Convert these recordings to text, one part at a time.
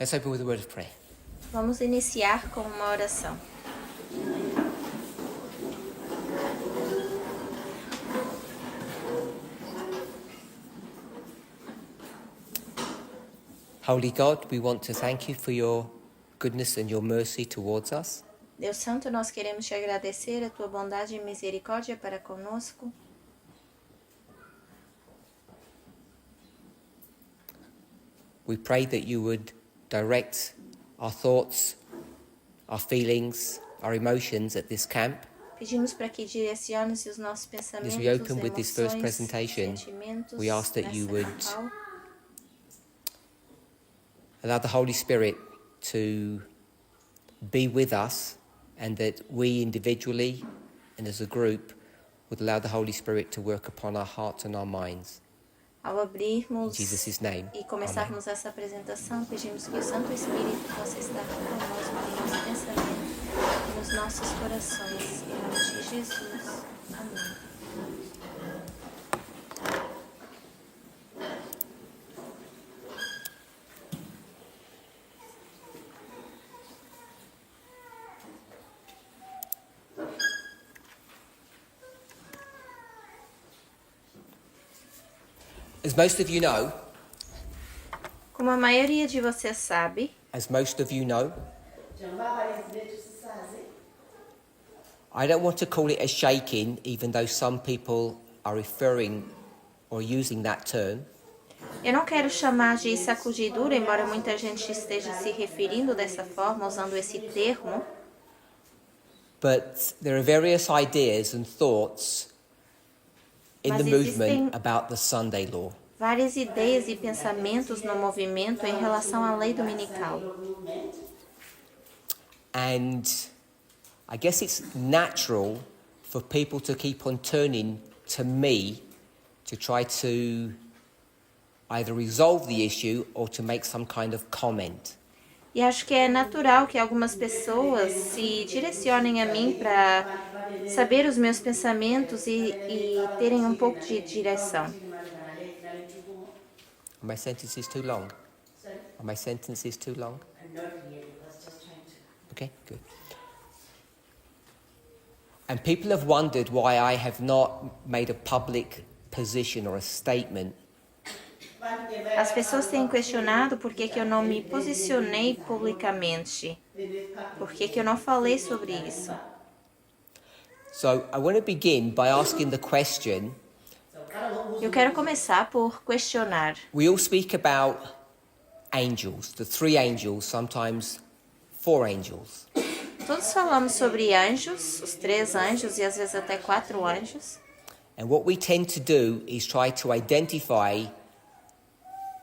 Let's open with a word of prayer. Vamos iniciar com uma oração. Holy God, we want to thank you for your goodness and your mercy towards us. Deus Santo, nós queremos te agradecer a tua bondade e misericórdia para conosco. We pray that you would direct our thoughts, our feelings, our emotions at this camp. Pedimos para que direciones os nossos pensamentos, As we open with this first emoções, presentation, sentimentos we ask that you nessa would campal. allow the Holy Spirit to be with us, and that we individually and as a group would allow the Holy Spirit to work upon our hearts and our minds. Ao abrirmos In Jesus' name, e começarmos essa apresentação, pedimos que o Santo Espírito possa estar conosco no nosso pensamento e nos nossos corações. Em nome de Jesus. Amém. As most of you know, Como a maioria de vocês sabe, I don't want to call it a shaking, even though some people are referring or using that term. eu não quero chamar de sacudidura, embora muita gente esteja se referindo dessa forma, usando esse termo. But there are various ideas and thoughts in Mas the movement existem about the Sunday law. várias ideias e pensamentos no movimento em relação à lei dominical. And I guess it's natural for people to keep on turning to me to try to either resolve the issue or to make some kind of comment. E acho que é natural que algumas pessoas se direcionem a mim para saber os meus pensamentos e terem um pouco de direção. Are my sentences too long? Are my sentences too long? Okay, good. And people have wondered why I have not made a public position or a statement. As pessoas têm questionado por que eu não me posicionei publicamente. Por que eu não falei sobre isso? So I want to begin by asking the question. Eu quero começar por questionar. We all speak about angels, the three angels, sometimes four angels. Todos falamos sobre anjos, os 3 anjos e às vezes até 4 anjos. And what we tend to do is try to identify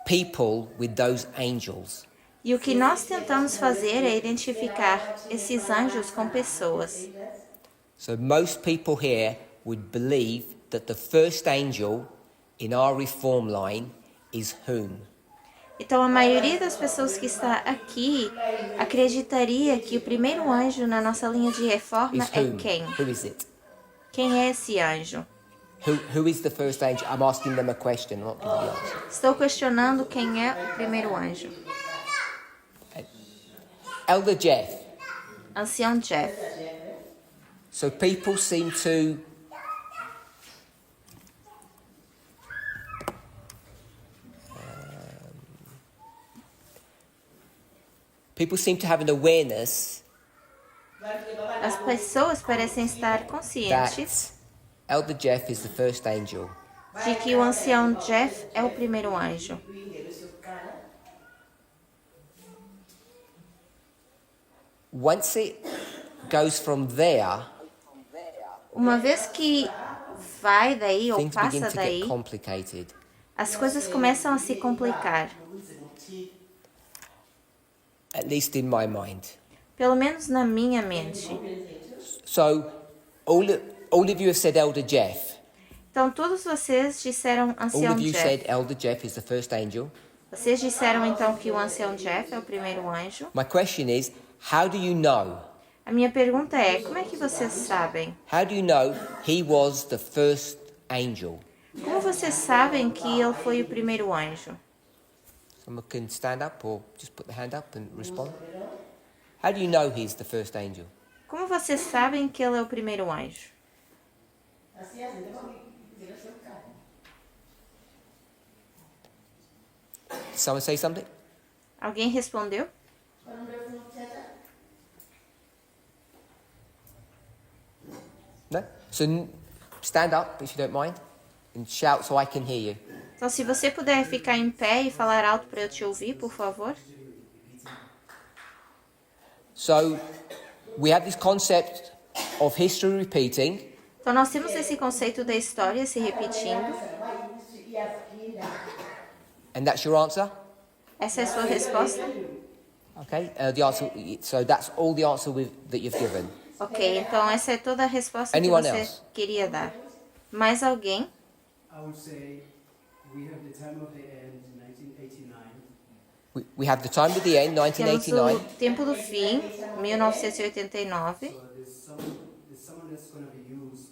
people with those angels. E o que nós tentamos fazer é identificar esses anjos com pessoas. So most people here would believe that the first angel in our reform line is whom? Então a maioria das pessoas que está aqui acreditaria que o primeiro anjo na nossa linha de reforma Is é whom? quem? Who is it? Quem é esse anjo? Who is the first angel? I'm asking them a question, I'm not giving the answer. Estou questionando quem é o primeiro anjo. Elder Jeff. Ancião Jeff. So people seem to have an awareness As pessoas parecem estar conscientes that Elder Jeff is the first angel. de que o ancião Jeff é o primeiro anjo. Once it goes from there, Uma vez que vai daí ou things begin passa to get daí, complicated. as coisas começam a se complicar. At least in my mind. Pelo menos na minha mente. So, all of you have said Elder Jeff. Então todos vocês disseram All ancião of you Jeff. said Elder Jeff is the first angel. Vocês disseram então que o ancião Jeff é o primeiro anjo. My question is, how do you know? A minha pergunta é, como é que vocês sabem? How do you know he was the first angel? Como vocês sabem que ele foi o primeiro anjo? Someone can stand up or just put the hand up and respond. How do you know he's the first angel? Como vocês sabem que ele é o primeiro anjo? Did someone say something? Alguém respondeu? No? So stand up, if you don't mind, and shout so I can hear you. Então, se você puder ficar em pé e falar alto para eu te ouvir, por favor. So we have this concept of history repeating, Então, nós temos esse conceito da história se repetindo. and that's your answer? Essa é a sua resposta? Okay, the answer, so that's all the answer that you've given. Ok, então essa é toda a resposta que Anyone você else? queria dar. Mais alguém? I would say we have the time of the end, 1989. We have the time of the end, Temos o 1989. tempo do fim, 1989. So there's someone that's going to be used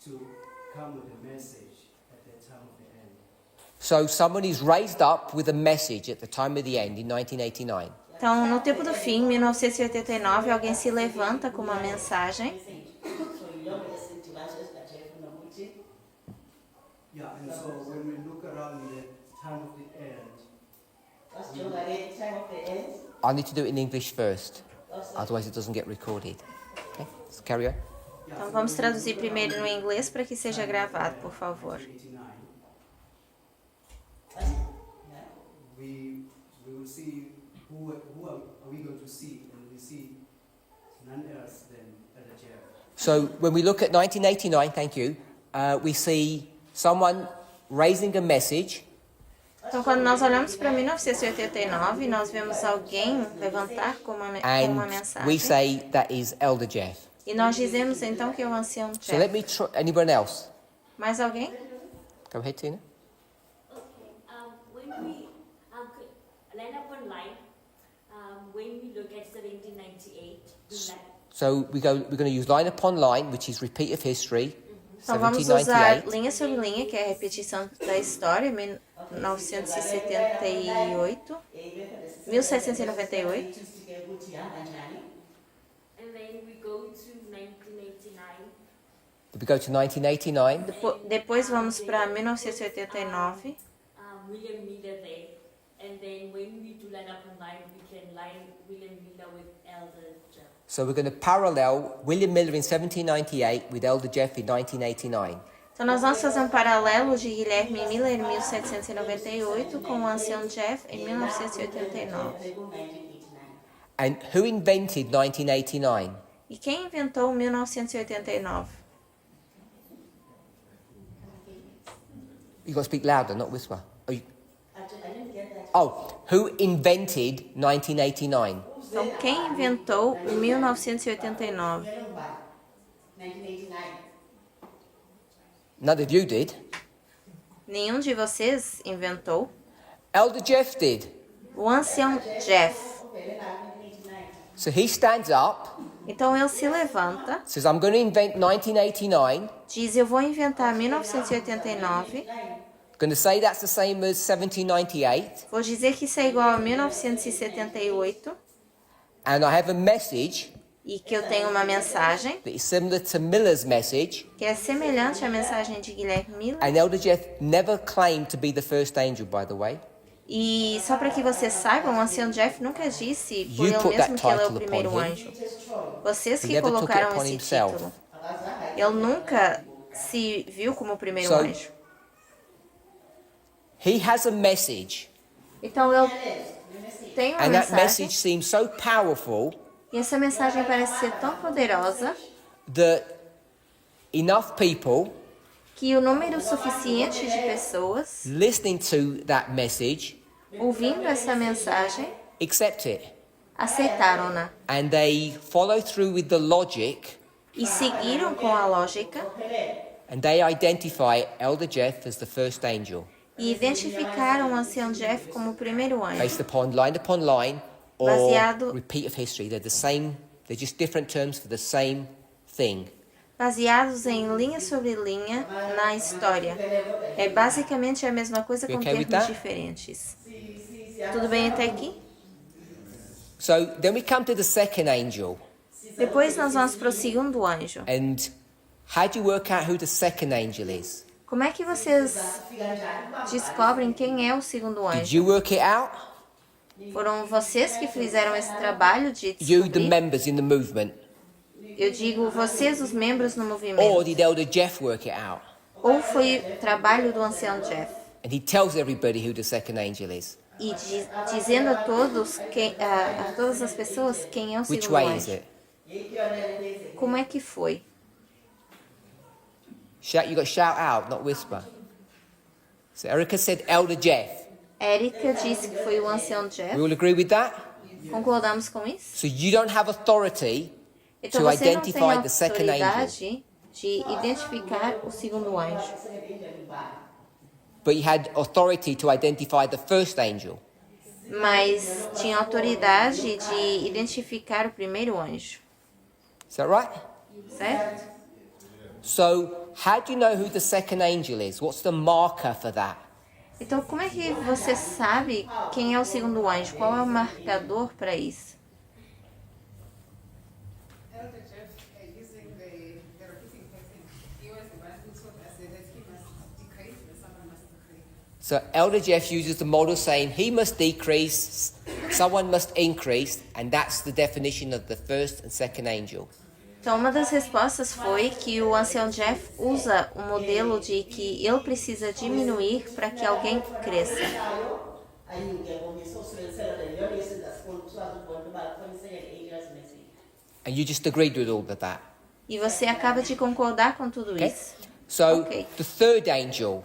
to come with a message at that time of the end. So someone is raised up with a message at the time of the end in 1989. Então, no tempo do fim, 1989, alguém se levanta com uma mensagem. Yeah, and so when we look around the time of the end, I need to do it in English first, otherwise it doesn't get recorded. Okay, let's carry on. Então, vamos traduzir primeiro no inglês para que seja gravado, por favor. 89, we will see who are we going to see, and we see none else than Elder Jeff. So when we look at 1989, thank you, we see someone raising a message, Então, quando nós olhamos para 1989, nós vemos alguém levantar com uma and we mensagem. say that is Elder Jeff. E nós dizemos então que é o ancião So let Jeff. me try, anyone else? Mais alguém? Go ahead, Tina. Okay. When we line up online, when we look at 1798, So we're going to use line upon line, which is repeat of history, Então vamos usar 1798. linha sobre linha, que é a repetição da história, 1978, 1798. and then we go to 1989, We go to 1989. Depois vamos para 1989. William Miller there, and then when we do line up online, we can line William Miller with Elder Jeff. So we're going to parallel William Miller in 1798 with Elder Jeff in 1989. Então nós vamos fazer um paralelo de Guilherme Miller em 1798 com o ancião Jeff em 1989. And who invented 1989? E quem inventou 1989? You got to speak louder, not whisper. Who invented 1989? Então quem inventou 1989? None of you did. Nenhum de vocês inventou. Elder Jeff did. O ancião Jeff. So he stands up, Então ele se levanta, says, I'm going to invent 1989. diz: eu vou inventar 1989. Going to say that's the same as 1798. Vou dizer que isso é igual a 1978 And I have a message e que eu tenho uma mensagem that is similar to Miller's message. que é semelhante à mensagem de Guilherme Miller. And Elder Jeff never claimed to be the first angel, by the way. E só para que vocês saibam, o ancião Jeff nunca disse por You ele put mesmo that que ele é o title primeiro upon him. anjo. Vocês He que never took it colocaram upon esse himself. título. Ele nunca se viu como o primeiro So- anjo. He has a message, Então ele tem uma and that mensagem message seems so powerful e essa mensagem parece ser tão poderosa that enough people que o número suficiente de pessoas listening to that message ouvindo essa mensagem accept it. aceitaram-na And they follow through with the logic, e seguiram com a lógica and they identify Elder Jeff as the first angel, e identificaram o ancião Jeff como o primeiro anjo. based upon line or Baseado- repeat of history. They're the same, they're just different terms for the same thing. baseados em linha sobre linha na história. É basicamente a mesma coisa You com okay with termos that? diferentes. Tudo bem até aqui? So then we come to the second angel. Depois nós vamos para o segundo anjo. And how do you work out who the second angel is? Como é que vocês descobrem quem é o segundo Did anjo? you work it out? Foram vocês que fizeram esse trabalho de You, the descobrir? members in the movement? Eu digo vocês, os membros no Or movimento. did Elder Jeff work it out? Ou foi trabalho do ancião Jeff? And he tells everybody who the second angel is. E dizendo a todos, a todas as pessoas, quem é o Which segundo way is anjo. it? Como é que foi? You got to shout out, not whisper. So Erica said Elder Jeff. Érica disse que foi o ancião Jeff. We all agree with that? Concordamos com isso? So you don't have authority Então to você não tem identify the second angel. autoridade de identificar o segundo anjo. But you had authority to identify the first angel. Mas tinha autoridade de identificar o primeiro anjo. Is that right? Certo? So how do you know who the second angel is? What's the marker for that? Então, como é que você sabe quem é o segundo anjo? Qual é o marcador para isso? Elder Jeff, using the repeating pattern, he was the one who told us that he must decrease, that someone must decrease. So Elder Jeff uses the model saying he must decrease, someone must increase, and that's the definition of the first and second angel. Então, uma das respostas foi que o ancião Jeff usa o modelo de que ele precisa diminuir para que alguém cresça. And you just agreed with all of that. E você acaba de concordar com tudo Okay? isso. So Okay. the third angel,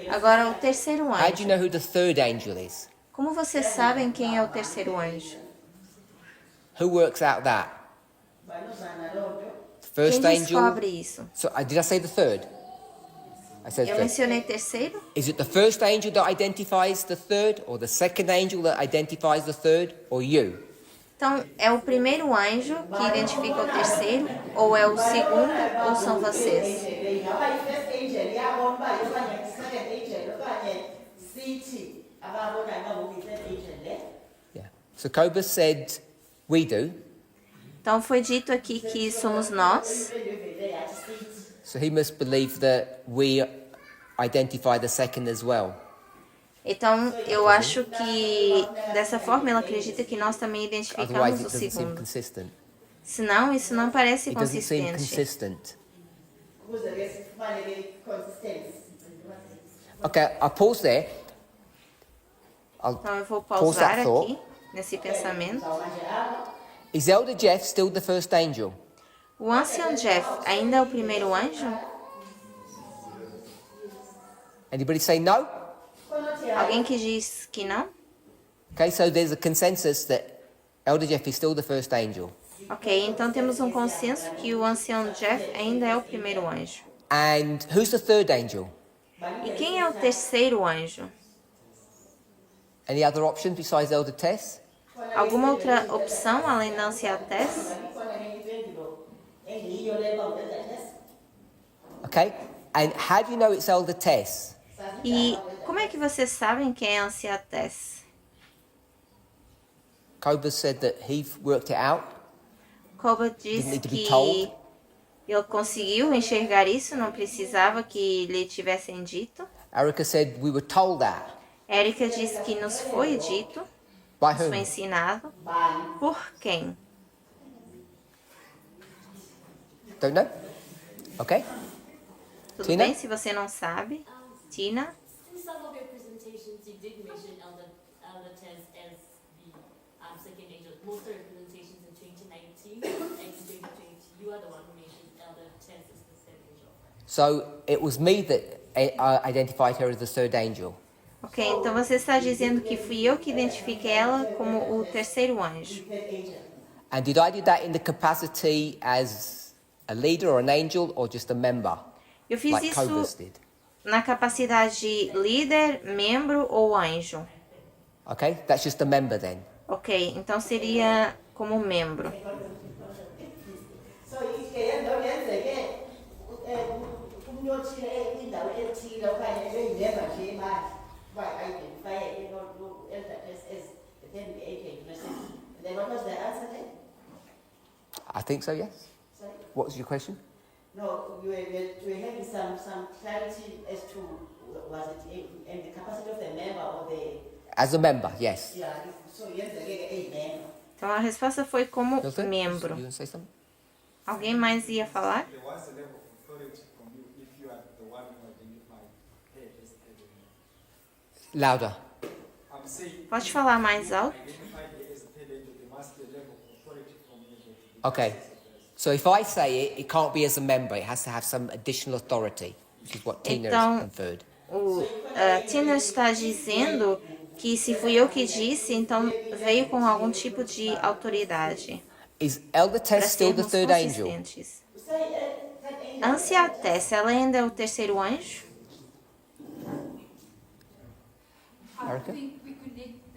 Agora, o terceiro how do you anjo. know who the third angel is? Como vocês sabem quem é o terceiro anjo? Who works out that? The Quem first angel. descobre isso? So did I say the third? I said Eu third. mencionei terceiro? Is it the first angel that identifies the third, or the second angel that identifies the third, or you? Então, é o primeiro anjo que identifica o terceiro, ou é o segundo, ou são vocês? Yeah. So Cobus said, we do. Então, foi dito aqui que somos nós. So he must believe that we identify the second as well. Então, eu acho que dessa forma ela acredita que nós também Otherwise, identificamos it o doesn't seem segundo. consistent. Senão, isso não parece It doesn't seem consistente. consistent. Okay, I'll pause there. Então, eu vou Pause that pausar thought. aqui, nesse pensamento. Is Elder Jeff still the first angel? O ancião Jeff ainda é o primeiro anjo? Anybody say no? Alguém que diz que não? Okay, so there's a consensus that Elder Jeff is still the first angel. Ok, então temos um consenso que o ancião Jeff ainda é o primeiro anjo. And who's the third angel? E quem é o terceiro anjo? Any other options besides Elder Tess? Alguma outra opção além da anciã Tess? Okay, and how do you know it's Elder Tess? E como é que vocês sabem quem é a anciã Tess? Cobus said that he worked it out. Koba Didn't disse need to be que told. ele conseguiu enxergar isso, não precisava que lhe tivessem dito. Erica said we were told that. Érica disse que nos foi dito, By nos foi whom? ensinado. Por quem? Don't know? Okay. Tudo Tina? bem se você não sabe? Tina? In some of your presentations, you did mention Elder Tess as the second angel. Most of your presentations in 2019 and 2020, you are the one who mentioned Elder Tess as the third angel. So it was me that identified her as the third angel. Ok, então você está dizendo que fui eu que identifiquei ela como o terceiro anjo. And did I do that in the capacity as a leader or an angel or just a member? Eu fiz Like Cobus isso did. na capacidade de líder, membro ou anjo. Okay, that's just a member then. Ok, então seria como membro. umuntu othile kwindawo ethile okanye eyimember nje yemali ba-identifye elder test as the third agent message. And then what was the answer then? I think so, yes. Sorry? What was your question? No, we were having some clarity as to was it in the capacity of the member or the As a member, yes. yeah. So yes, a member. Então a resposta foi como Milton, membro. you want to say something? Alguém mais ia falar? There was a level of authority from you if you are the one who identified her as a Louder. I'm saying Pode falar mais alto? identified her as a third angel, there must be a level of authority from you. Okay. So if I say it, it can't be as a member. It has to have some additional authority, which is what Tina Então, has inferred. A Tina está dizendo que se fui eu que disse, então veio com algum tipo de autoridade. Is Elder Para Tess still the sermos third angel? consistentes. A anciã Tess, ela ainda é o terceiro anjo? I Erica? think we connect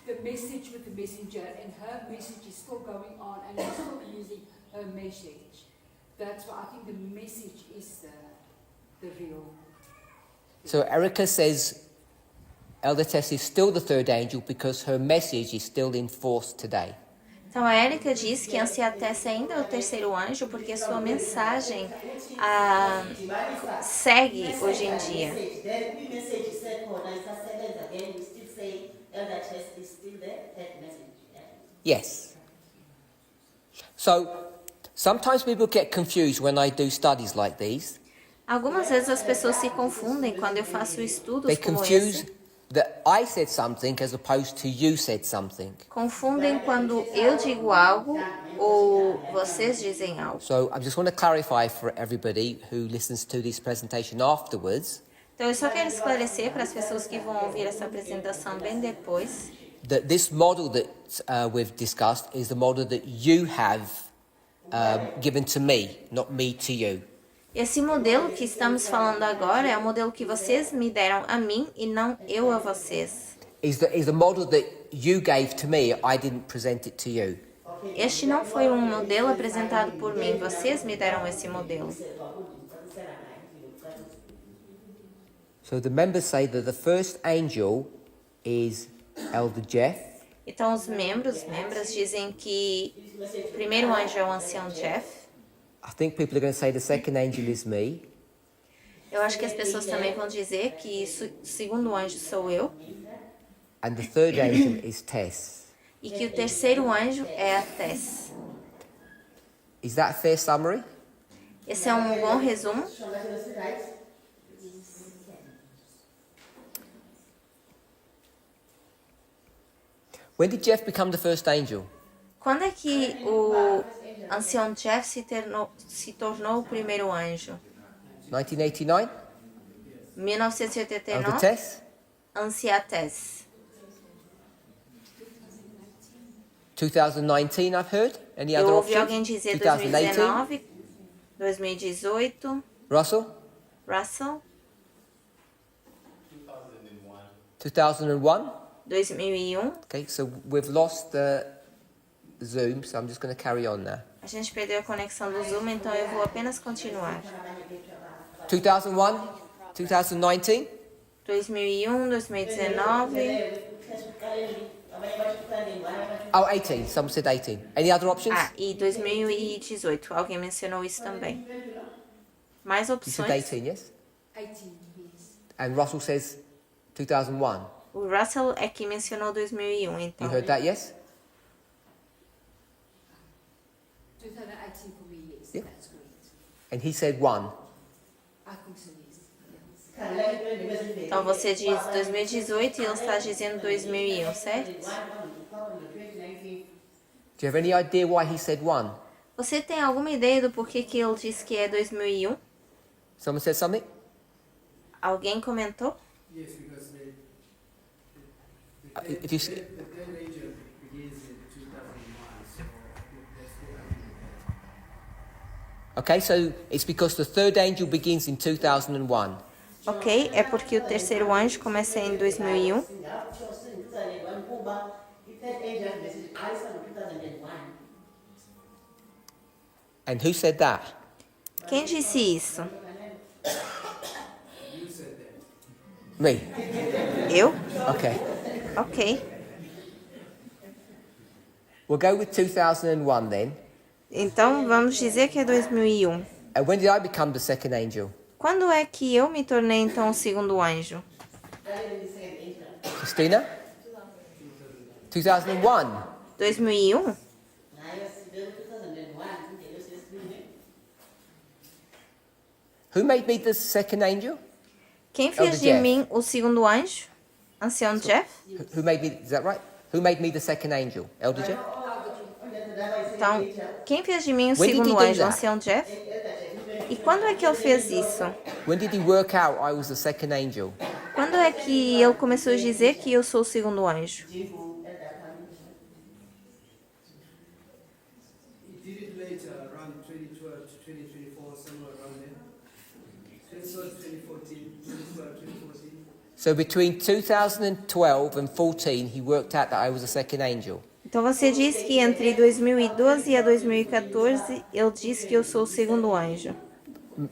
the message with the messenger, and her message is still going on, and we're still using her message. That's why I think the message is the real. So Erica says Elder Tess is still the third angel because her message is still in force today. Então a Érica diz que a anciã Tess ainda é o terceiro anjo porque sua mensagem segue hoje em dia. Then we message said for nice seconds again, we still say elder test is still there, that message. Yeah. Yes. So sometimes people get confused when I do studies like these. Algumas vezes as pessoas se confundem quando eu faço They estudos como confuse esse. that I said something as opposed to you said something. Confundem quando eu digo algo ou vocês dizem algo. So I just want to clarify for everybody who listens to this presentation afterwards Então eu só quero esclarecer para as pessoas que vão ouvir essa apresentação bem depois that this model that we've discussed is the model that you have given to me, not me to you. Esse modelo que estamos falando agora é o modelo que vocês me deram a mim e não eu a vocês. Is the model that you gave to me, I didn't present it to you. Este não foi um modelo apresentado por mim, vocês me deram esse modelo. So the members say that the first angel is Elder Jeff, Então os membros dizem que o primeiro anjo é o ancião Jeff. I think people are going to say the second angel is me, Eu acho que as pessoas também vão dizer que o segundo anjo sou eu and the third angel is Tess. e que o terceiro anjo é a Tess. Is that a fair summary? Esse é um bom resumo. When did Jeff become the first angel? Quando é que o ancião Jeff se tornou o primeiro anjo? 1989? Elder 1989, Tess? anciã Tess. 2019 I've heard. Any other Eu ouvi options? alguém dizer 2018? 2019, 2018, Russell? Russell, 2001? 2001. Okay, so we've lost the Zoom, so I'm just going to carry on now. A gente perdeu a conexão do Zoom, então eu vou apenas continuar. 2001? 2019? 2001, 2019. Oh, 18. Someone said 18. Any other options? Ah, e 2018. Alguém mencionou isso também. Mais You said opções? 18, yes? 18 years. And Russell says 2001. O Russell é que mencionou 2001, You então. heard that, yes? 2018 for me, yes, Yeah. that's correct. And he said 1. I think so, yes. Então você diz 2018 e ele está dizendo 2001, certo? Do you have any idea why he said 1? Você tem alguma ideia do porquê que ele disse que é 2001? Someone said something? Alguém comentou? Yes, because If you s- the third angel begins in 2001, so that's the argument. Okay, so it's because the third angel begins in 2001. Ok, é porque o terceiro anjo começa em 2001. And who said that? Quem disse isso? You said that. Me. Eu? Okay. Ok. We'll go with 2001 then. Então vamos dizer que é 2001. And when did I become the second angel? Quando é que eu me tornei então o segundo anjo? Christina? 2001. 2001? Nayo sibele 2001 indlela yesibili. Who made me the second angel? Quem Elder fez de Jeff. mim o segundo anjo? Ancião Jeff? Who made me, is that right? Who made me the second angel? Elder Jeff? Então, quem fez de mim o When did he segundo do anjo? that? Ancião Jeff? E quando é que ele fez isso? When did he work out I was the second angel? Quando é que ele começou a dizer que eu sou o segundo anjo? He did it later, around 2012 to 2024, somewhere around there. 2012, 2014, 2012, 2014. So between 2012 and 14, he worked out that I was the second angel. Então você diz que entre 2012 e 2014 ele disse que eu sou o segundo anjo.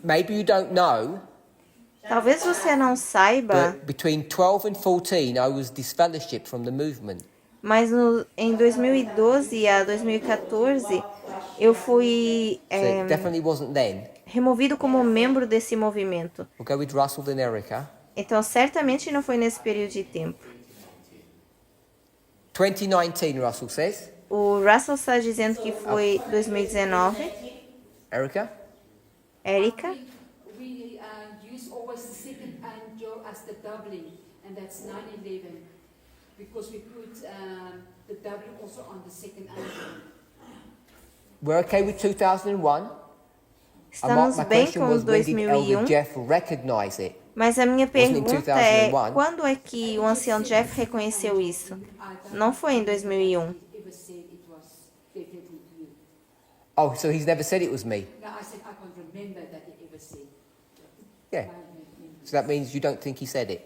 Maybe you don't know, Talvez você não saiba, but between 12 and 14, I was disfellowshipped from the movement. mas em 2012 a 2014 eu fui So it definitely wasn't then. removido como membro desse movimento. We'll go with Russell and Erica. Então certamente não foi nesse período de tempo. 2019, Russell says. O Russell está dizendo que foi 2019. Erica? Érica? We use always the second angel as the doubling, and that's 9/11, because we put the doubling also on the second angel. We're okay with 2001. Estamos My bem question com was, when did 2001. Elder Jeff recognize it? Mas a minha Wasn't in pergunta é, 2001? quando é que o ancião Jeff reconheceu isso? Não foi em 2001. Ever said it was definitely you? Oh, so he's never said it was me. No, I said I can't remember that he ever said. Yeah. So that means you don't think he said it.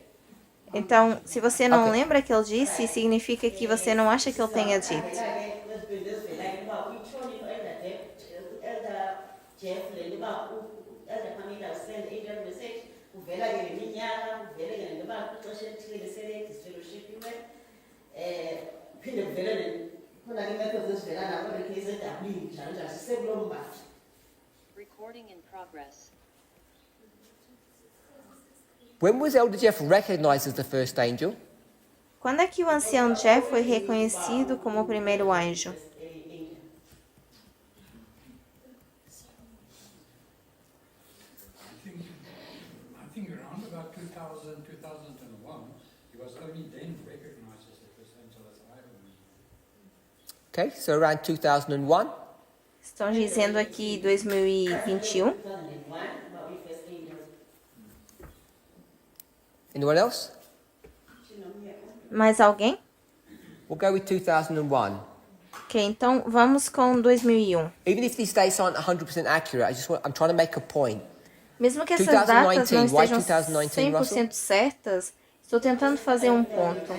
Então, se você não Ok. lembra que ele disse, significa que você não acha que ele tenha dito. Recording in progress. When was Elder Jeff recognized as the first angel? Quando é que o ancião Jeff foi reconhecido como o primeiro anjo? I think around about 2000, 2001, he was only then recognized as the first angel as I remember. Okay, so around 2001. Estão dizendo aqui 2021. Anyone else? Mais alguém? We'll go with 2001. Ok, então vamos com 2001. Even if these dates aren't 100% accurate, I'm trying to make a point. Mesmo que essas datas não 2019, why estejam 2019, 100% certas, estou tentando fazer um ponto.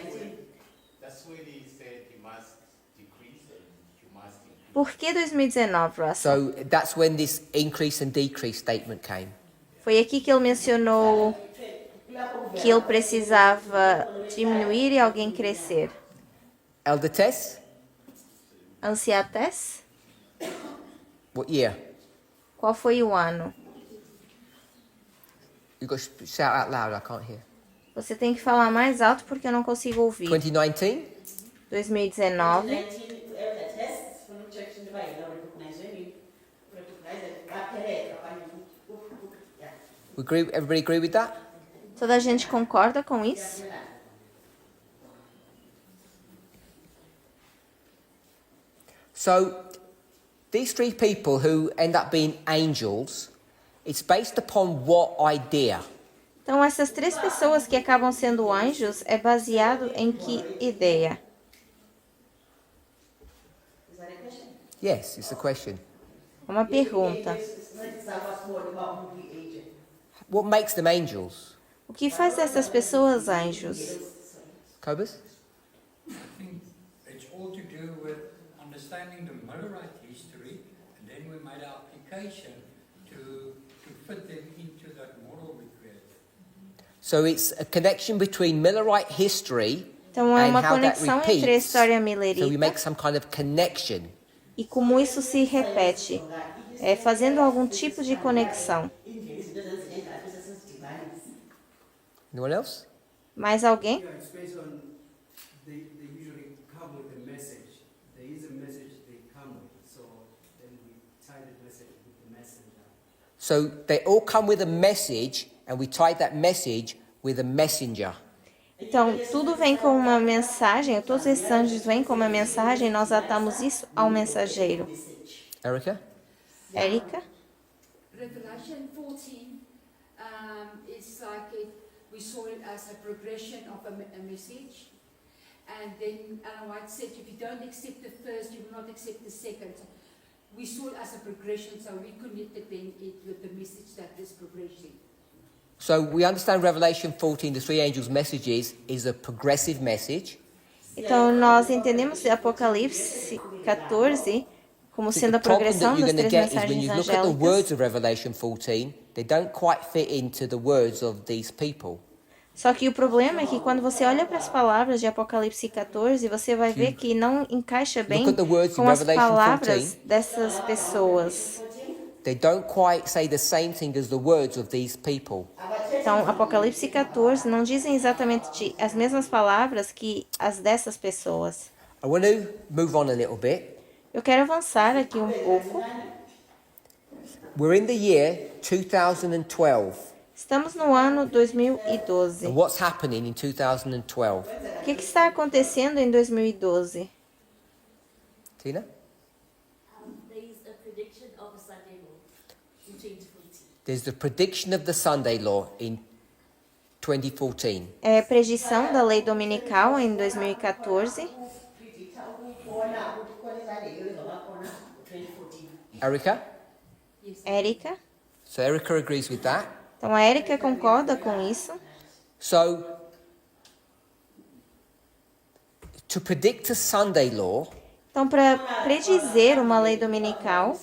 That's when he said he must decrease and you must increase. Por que 2019, Russell? So that's when this increase and decrease statement came. Foi aqui que ele mencionou que ele precisava diminuir e alguém crescer. Elder Tess, Anciates? what year? Qual foi o ano? You got to shout out loud, I can't hear. Você tem que falar mais alto porque eu não consigo ouvir. 2019? 2019. Everybody agree with that? Toda a gente concorda com isso? So these three people who end up being angels, it's based upon what idea? Então, essas três pessoas que acabam sendo anjos é baseado em que ideia? Yes, it's a question. Uma pergunta. What makes them angels? O que faz dessas pessoas anjos? Cobus? I think it's all to do with understanding the Millerite history, and then we made our application to to fit them into that model we created. So it's a connection between Millerite history Então é and uma how that conexão entre a repeats. história So we milerita make some kind of connection. e como isso se repete, fazendo algum tipo de conexão. Anyone else? Mais alguém? Yeah, it's based on, they usually come with a message. There is a message they come with, so then we tie the message with the messenger. So they all come with a message, and we tie that message with a messenger. Então, tudo vem com uma mensagem, todos esses anjos vêm com uma mensagem, nós atamos isso ao mensageiro. Erica? Érica? Revelation 14 is like we saw it as a progression of a message. And then Ellen White said, if you don't accept the first, you will not accept the second. We saw it as a progression, so we connected then it with the message that is progressing. So we understand Revelation 14, the three angels' messages, is a progressive message. Então, nós entendemos Apocalipse 14 como I think sendo a the problem progressão that you're das going to três get is when mensagens you look at the angélicas. words of Revelation 14, they don't quite fit into the words of these people. Só que o problema é que quando você olha para as palavras de Apocalipse 14, você vai ver que não encaixa bem Look at the words in com as Revelation palavras 14. dessas pessoas. They don't quite say the same thing as the words of these people. Então, Apocalipse 14 não dizem exatamente as mesmas palavras que as dessas pessoas. I want to move on a little bit. Eu quero avançar aqui um pouco. We're in the year 2012. Estamos no ano 2012. And what's happening in 2012? O que está acontecendo em 2012? Tina? There is a prediction of a Sunday law in 2014. There's the prediction of the Sunday law in 2014. É predição da lei dominical em 2014. Erica? Érica. So Erica agrees with that. Então, a Érica concorda com isso. So, to predict a Sunday law, Então, para predizer uma lei dominical,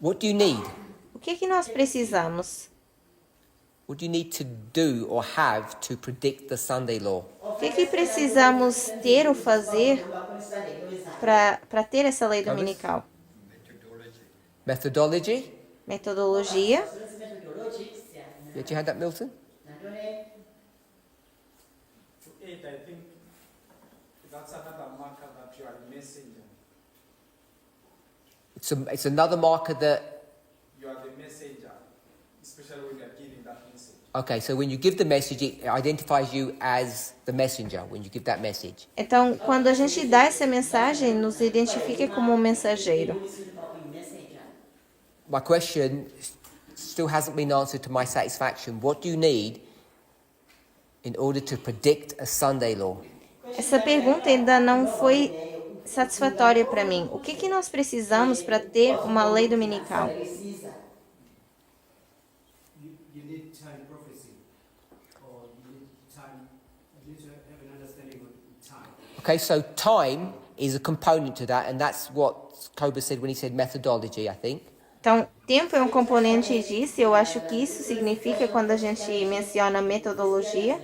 what do you need? o que nós precisamos? What do you need to do or have to predict the Sunday law? O que precisamos ter ou fazer para ter essa lei dominical? Methodology? Metodologia. Yeah, do you have that, Milton? To 8, I think that's another marker that you are a messenger. It's another marker that... You are the messenger, especially when you are giving that message. Okay, so when you give the message, it identifies you as the messenger, when you give that message. Então, quando a gente dá essa mensagem, nos identifica como um mensageiro. My question still hasn't been answered to my satisfaction. What do you need in order to predict a Sunday law? Essa pergunta ainda não foi satisfatória para mim. O que nós precisamos para ter uma lei dominical? You need time prophecy, or you need time, you need to have an understanding of time. Okay, so time is a component to that, and that's what Koba said when he said methodology, I think. Então, tempo é um componente disso, eu acho que isso significa quando a gente menciona metodologia.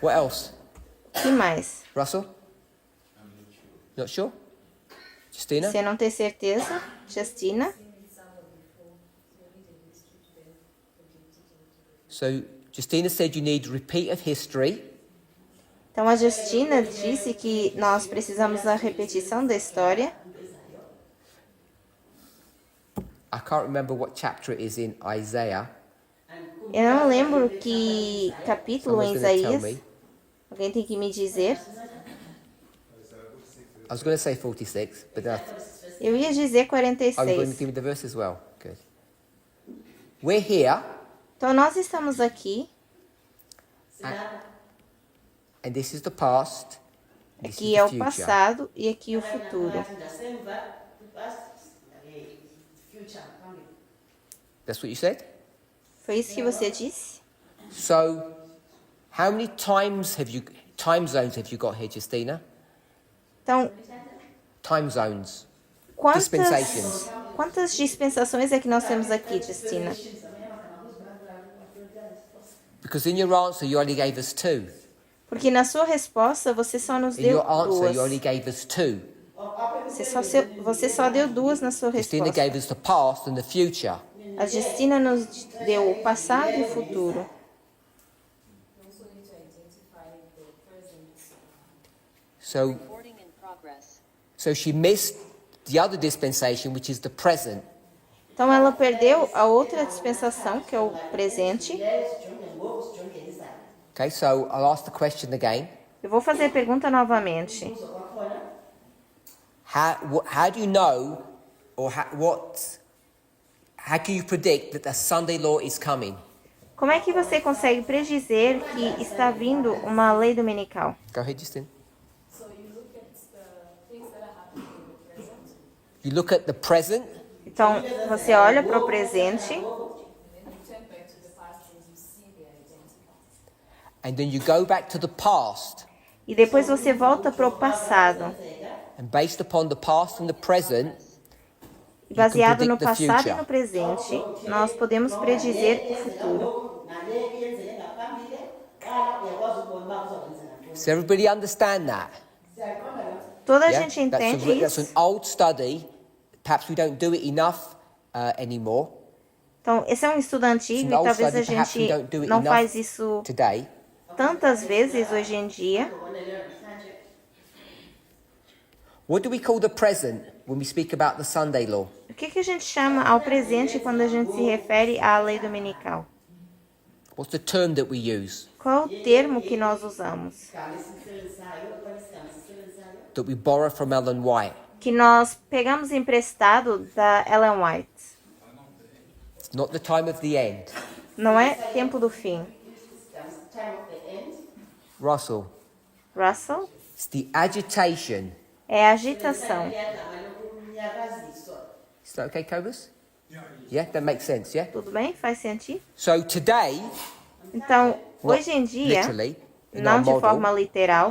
What else? O que mais? Russell? Not sure? Justina? Você não tem certeza? Justina? So, Justina said you need repeat of history. Então, a Justina disse que nós precisamos da repetição da história. I can't remember what chapter it is in Isaiah. Eu não lembro que capítulo em Someone's going to tell Isaías. me. Alguém tem que me dizer. I was going to say 46, but then Eu ia dizer oh, you're going to 46. give me the verse as well. Good. We're here, Então, nós estamos aqui. and this is the past. This Aqui is é the o future. passado e aqui o futuro. That's what you said? Foi isso que você disse? So, how many time zones have you got here, Justina? Então, time zones, Quantas, dispensations. quantas dispensações é que nós temos aqui, Justina? Because in your answer, you only gave us 2. Porque na sua resposta você só nos In deu your answer, you only 2. gave us 2. Você só deu 2 na sua Justina resposta. gave us the past and the future. A Justina nos deu o passado e o futuro. We also need to identify the present. So, so she missed the other dispensation, which is the present. Então ela perdeu a outra dispensação, que é o presente. Okay, so I'll ask the question again. Eu vou fazer a pergunta novamente. How do you know, or how can you predict that the Sunday law is coming? Como é que você consegue predizer que está vindo uma lei dominical? Go ahead, Justin. So you look at the things that are happening in the present, You look at the present, Então você olha para o presente and then you turn back to the past and you see their identity. and then you go back to the past. e depois você volta para o passado. And based upon the past and the present, E baseado no predict the passado e future. no presente, nós podemos predizer o futuro. does everybody understand that? Toda a Yeah? gente entende That's an isso. old study. Perhaps we don't do it enough anymore Então, esse é um estudo antigo e It's an old talvez a study, perhaps we gente don't do it não enough. faz isso today. tantas vezes hoje em dia. What do we call the present when we speak about the Sunday law? O que a gente chama ao presente quando a gente se refere à lei dominical? What's the term that we use? Qual é o termo que nós usamos? That we borrow from Ellen White. Que nós pegamos emprestado da Ellen White. It's not the time of the end. Não é tempo do fim. Russell, Russell? it's the agitation. É agitação. Is that okay, Cobus? Yeah, that makes sense, yeah? Tudo bem? Faz sentido? So today, Então, hoje em dia, literally, in não our de model, forma literal,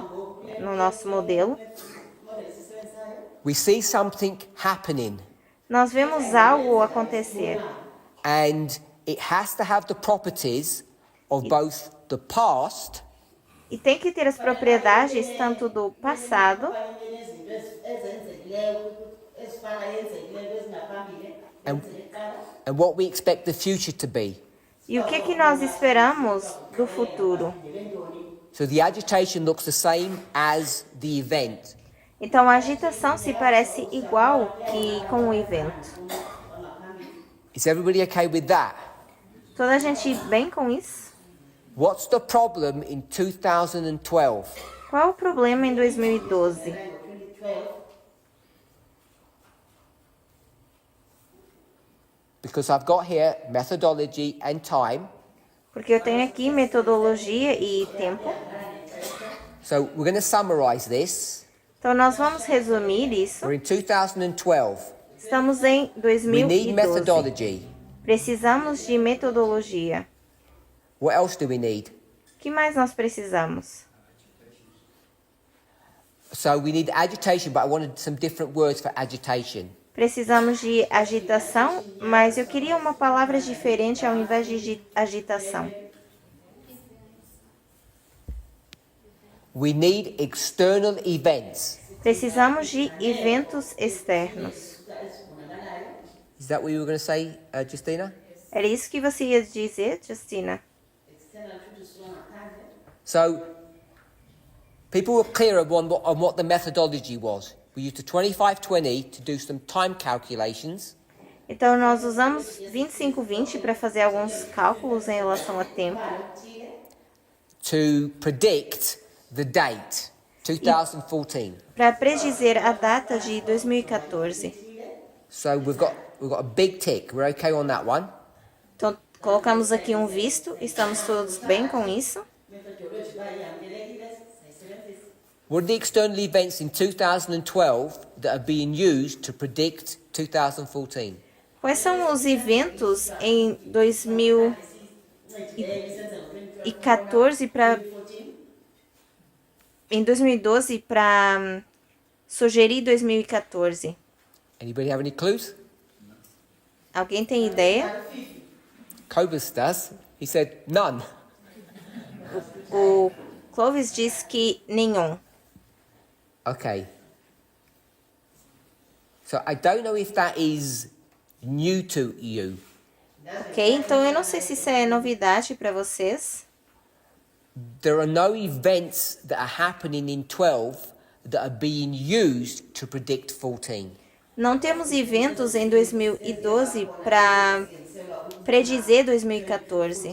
no nosso modelo, we see something happening nós vemos algo acontecer. and it has to have the properties of both the past E tem que ter as propriedades tanto do passado and what we expect the future to be. e o que nós esperamos do futuro. So the agitation looks the same as the event. Então, a agitação se parece igual que com o evento. Is everybody okay with that? Toda a gente bem com isso? What's the problem in 2012? Qual é o problema em 2012? Because I've got here methodology and time. Porque eu tenho aqui metodologia e tempo. So we're going to summarize this. Então, nós vamos resumir isso. We're in 2012. Estamos em We need 2012. methodology. Precisamos de metodologia. What else do we need? O que mais nós precisamos? So we need agitation, but I wanted some different words for agitation. Precisamos de agitação, mas eu queria uma palavra diferente ao invés de agitação. We need external events. Precisamos de eventos externos. Is that what you were going to say, Justina? Era isso que você ia dizer, Justina? So people were clear on what the methodology was. We used the 2520 to do some time calculations. Então, nós usamos 2520 para fazer alguns cálculos em relação a tempo. To predict the date, 2014. Para predizer a data de 2014. So we've got a big tick. We're okay on that one. Então, colocamos aqui um visto. Estamos todos bem com isso? What are the external events in 2012 that are being used to predict 2014? Quais são os eventos em 2014 para... Em 2012 para Sugeri 2014. Anybody have any clues? Alguém tem ideia? Cobus does. He said none. O Clovis diz que nenhum. Okay. So I don't know if that is new to you. Ok? Então eu não sei se isso é novidade para vocês. There are no events that are happening in 12 that are being used to predict 14. Não temos eventos em 2012 para predizer 2014.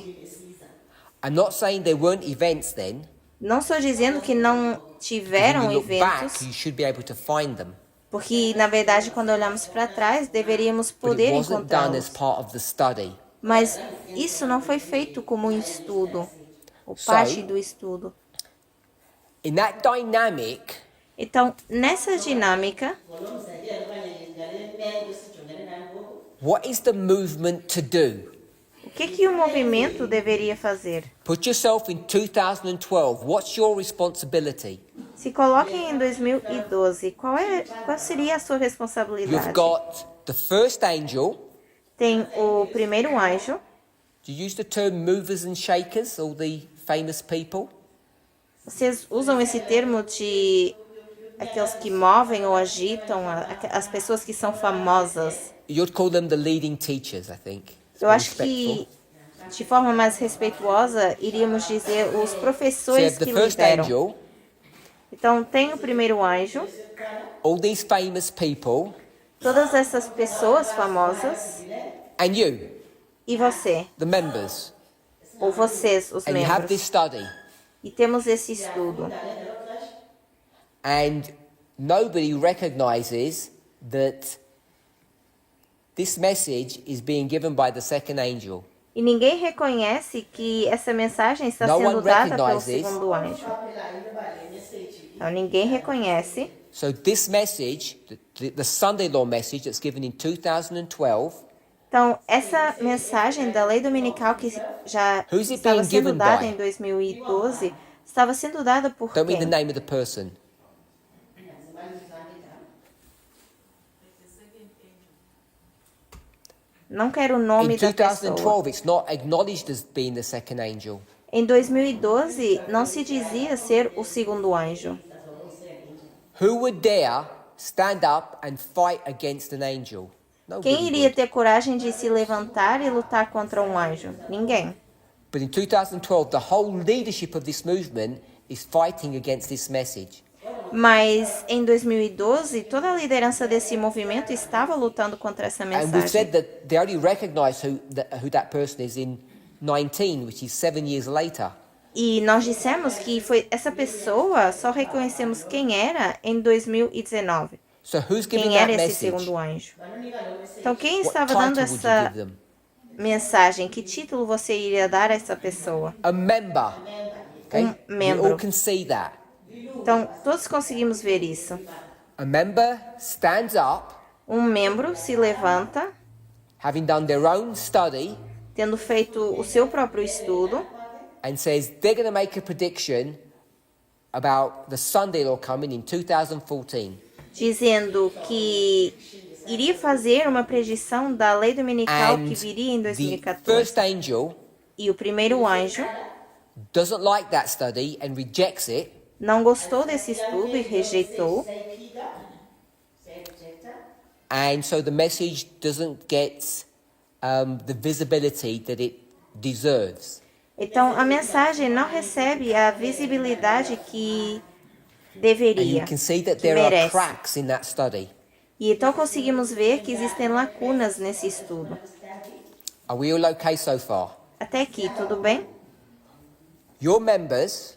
I'm not saying there weren't events then. Não estou dizendo que não 'Cause tiveram when you look back, eventos, you should be able to find them. porque na verdade quando olhamos para trás But deveríamos it poder wasn't done as encontrá-los. part of the study. Mas isso não foi feito como um estudo, ou So- parte do estudo. In that dynamic, Então, nessa dinâmica, what is the movement to do? o que o movimento deveria fazer? Put yourself in 2012. What's your responsibility? Se coloquem em 2012, qual seria a sua You've responsabilidade? got the first angel. Tem o primeiro anjo. Do you use the term movers and shakers, all the famous people? Vocês usam esse termo de aqueles que movem ou agitam, as pessoas que são famosas. You'd call them the leading teachers, I think. It's Eu more acho que, respectful. de forma mais respeituosa, iríamos dizer os So you professores have the que first lideram. angel, Então, tem o primeiro anjo, all these famous people, todas essas pessoas famosas, and you, e você, the members. ou vocês, os And you have this membros. study. E temos esse estudo. And nobody recognizes that this message is being given by the second angel. E ninguém reconhece que essa mensagem está No sendo one dada pelo recognizes. segundo anjo. Então, ninguém reconhece. So this message, the Sunday law message that's given in 2012, Então, essa mensagem da lei dominical que já Who's it estava being sendo given dada by? em 2012, estava sendo dada por don't mean the quem? name of the person. Não quero o nome In da pessoa. 2012, it's not acknowledged as being the second angel. Em 2012, não se dizia ser o segundo anjo. Who would dare stand up and fight against an angel? Nobody Quem iria would. ter coragem de se levantar e lutar contra um anjo? Ninguém. But in 2012, the whole leadership of this movement is fighting against this message. Mas em 2012, toda a liderança desse movimento estava lutando contra essa And we've said mensagem. that they only recognize who that person is in 19, which is 7 years later. E nós dissemos que foi essa pessoa, só reconhecemos quem era em 2019. So who's giving Quem era that esse message? segundo anjo. Então, quem What estava title dando would you essa give them? mensagem? Que título você iria dar a essa pessoa? A member. Okay? We membro. all can see that. Então, todos conseguimos ver isso. A member stands up, Um membro se levanta, having done their own study, tendo feito o seu próprio estudo, and says they're going to make a prediction about the Sunday law coming in 2014. dizendo que iria fazer uma predição da lei dominical And que viria em the 2014. first angel E o primeiro anjo doesn't like that study and rejects it. não gostou desse estudo e rejeitou. And so the message doesn't get the visibility that it deserves. Então, a mensagem não recebe a visibilidade que And you deveria, can see that que there are merece. cracks in that study. E então conseguimos ver que existem lacunas nesse estudo. Are we all okay so far? Até aqui, tudo bem? Your members,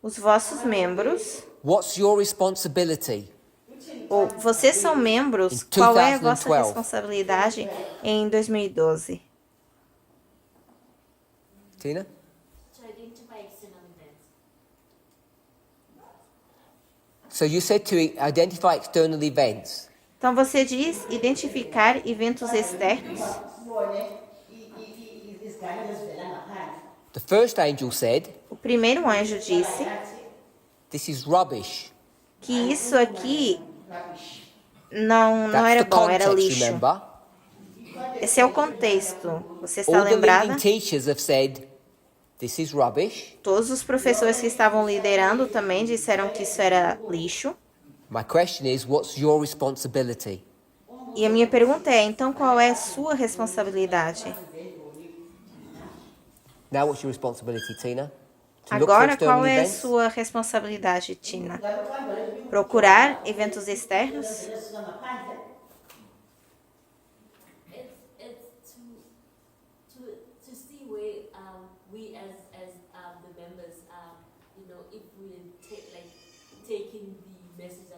Os vossos membros, what's your responsibility? ou vocês são membros, In qual é a vossa 2012. responsabilidade em 2012? Tina? To identify external events. So you said to identify external events. Então você diz identificar eventos externos. The first angel said, O primeiro anjo disse: this is rubbish. que isso aqui não That's era the bom, era context, lixo. remember? Esse é o contexto. Você está All the lembrada? leading teachers have said, this is rubbish. Todos os professores que estavam liderando também disseram que isso era lixo. My question is, what's your responsibility? E a minha pergunta é, então qual é a sua responsabilidade? Now what's your responsibility, Tina? To look for Agora, external qual é a events? sua responsabilidade, Tina? Procurar eventos externos? It's to see where we as the members if we taking the message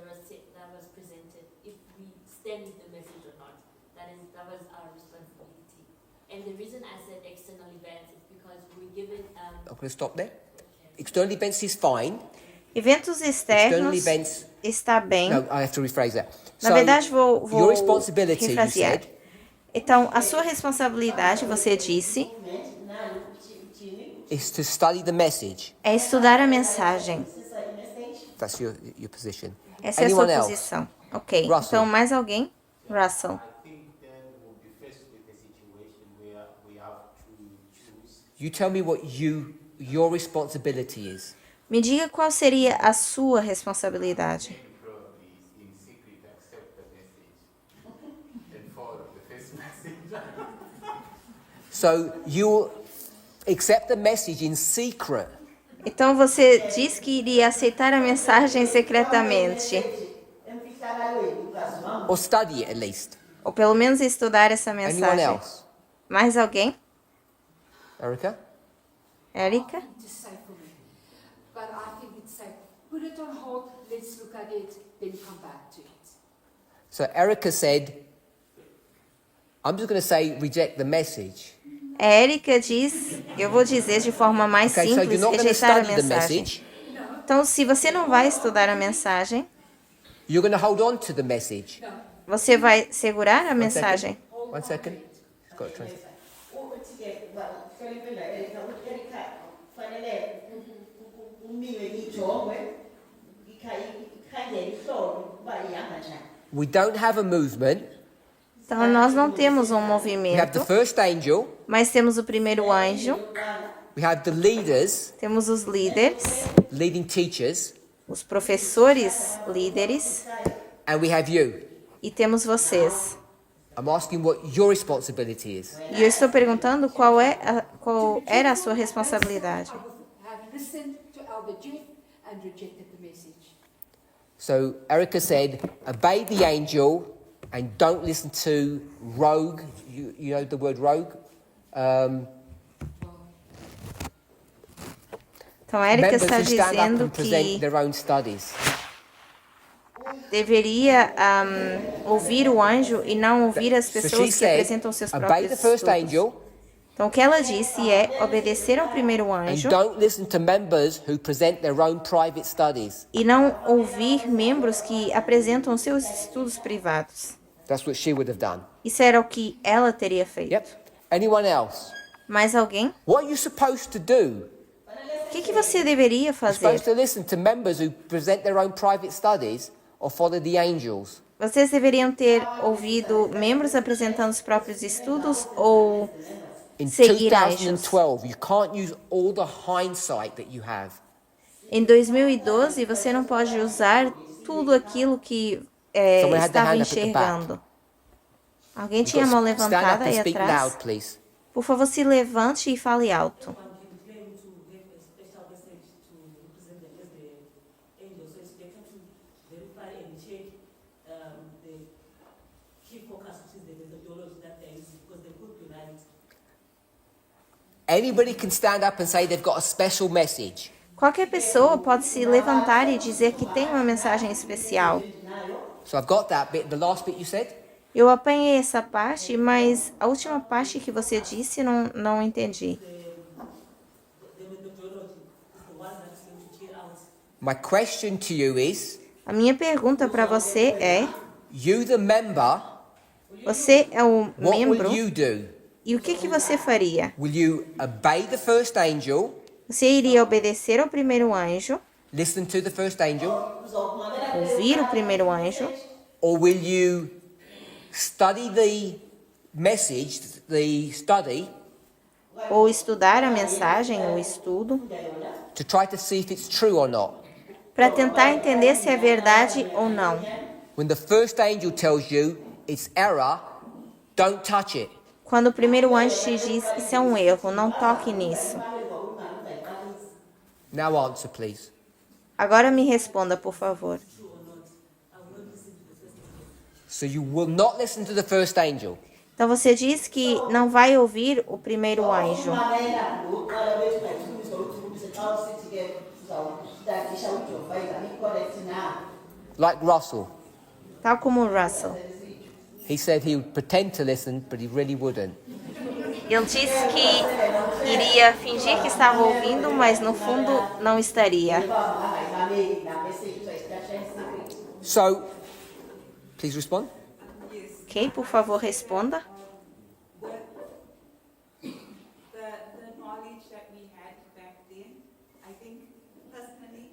that was presented, if we stand with the message or not. That was our responsibility. And the reason I said external events is because we're given I'm going to stop there. External events is fine. Eventos External externos events. está bem. No, I have to rephrase that. Na verdade, vou your responsibility, you refrasear. said, Então, a sua responsabilidade, você disse, is to study the message. é estudar a mensagem. That's your position. Essa é a Anyone sua else? posição. Ok. Russell. Então, mais alguém? Russell. I think then we'll be faced with a situation where we have to choose. You tell me what your responsibility is. Me diga qual seria a sua responsabilidade. Probably in secret accept the message and follow the first message. So you accept the message in secret. Então, você diz que iria aceitar a mensagem secretamente. Or study it at least. Ou pelo menos estudar essa Anyone mensagem. else? Mais alguém? Erica? Érica? To say for me. But I think it's safe. Put it on hold, let's look at it, then come back to it. So Erica said, I'm just going to say reject the message. A Érica diz, eu vou dizer de forma mais Okay, so you're simples, not going to rejeitar a study the mensagem. message. Então, se você não vai estudar a mensagem, You're going to hold on to the message. você vai segurar a One mensagem. second. 1 second. Got to translate. We don't have a movement. Então, nós não temos um We have the movimento, first angel. mas temos o primeiro anjo, We have the leaders, temos os líderes, leading teachers, os professores líderes, and we have you. e temos vocês. I'm asking what your responsibility is. E eu estou perguntando qual era a sua responsabilidade. Have listened to Elder Jeff and rejected the message. So Erica said, obey the angel and don't listen to rogue. You know the word rogue? Então, a Érica Members está who stand up dizendo and present que their own studies. deveria ouvir o anjo e não ouvir as So she pessoas que said, apresentam seus obey próprios the first estudos. angel Então, o que ela disse é obedecer ao primeiro and anjo don't listen to members who present their own private studies. e não ouvir membros que apresentam seus estudos privados. That's what she would have done. Isso era o que ela teria feito. Yep. Anyone else? Mais alguém? What are you supposed to do? O que você deveria You're fazer? supposed to listen to members who present their own private studies or follow the angels. Vocês deveriam ter ouvido membros apresentando os próprios estudos ou In seguir anjos? 2012, you can't use all the hindsight that you have. Em 2012, você não pode usar tudo aquilo que Someone had their estava hand up at the enxergando. Alguém You've tinha a got mão to stand up levantada and aí speak atrás? loud, please. Por favor, se levante e fale alto. Anybody can stand up and say they've got a special message. Qualquer pessoa pode se levantar e dizer que tem uma mensagem especial. So I've got that bit. The last bit you said? Eu apanhei essa parte, mas a última parte que você disse não entendi. My question to you is, A minha pergunta para você é: you the member, você é o what membro will you do? e o que você faria? Will you obey the first angel Você iria obedecer ao primeiro anjo listen to the first angel, Ouvir o primeiro anjo, or will you study the message, the study, ou estudar a mensagem, o estudo, to try to see if it's true or not? para tentar entender se é verdade ou não. When the first angel tells you it's error, don't touch it. Quando o primeiro anjo te diz, isso é um erro, não toque nisso. Now answer, please. Agora me responda, por favor. So you will not listen to the first angel. Então você diz que não vai ouvir o primeiro anjo. Like Russell. Tal como o Russell. He said he would pretend to listen, but he really wouldn't. Ele disse que iria fingir que estava ouvindo, mas no fundo não estaria. So, please respond. Ok, por favor, responda. The knowledge that we had back then, I think personally,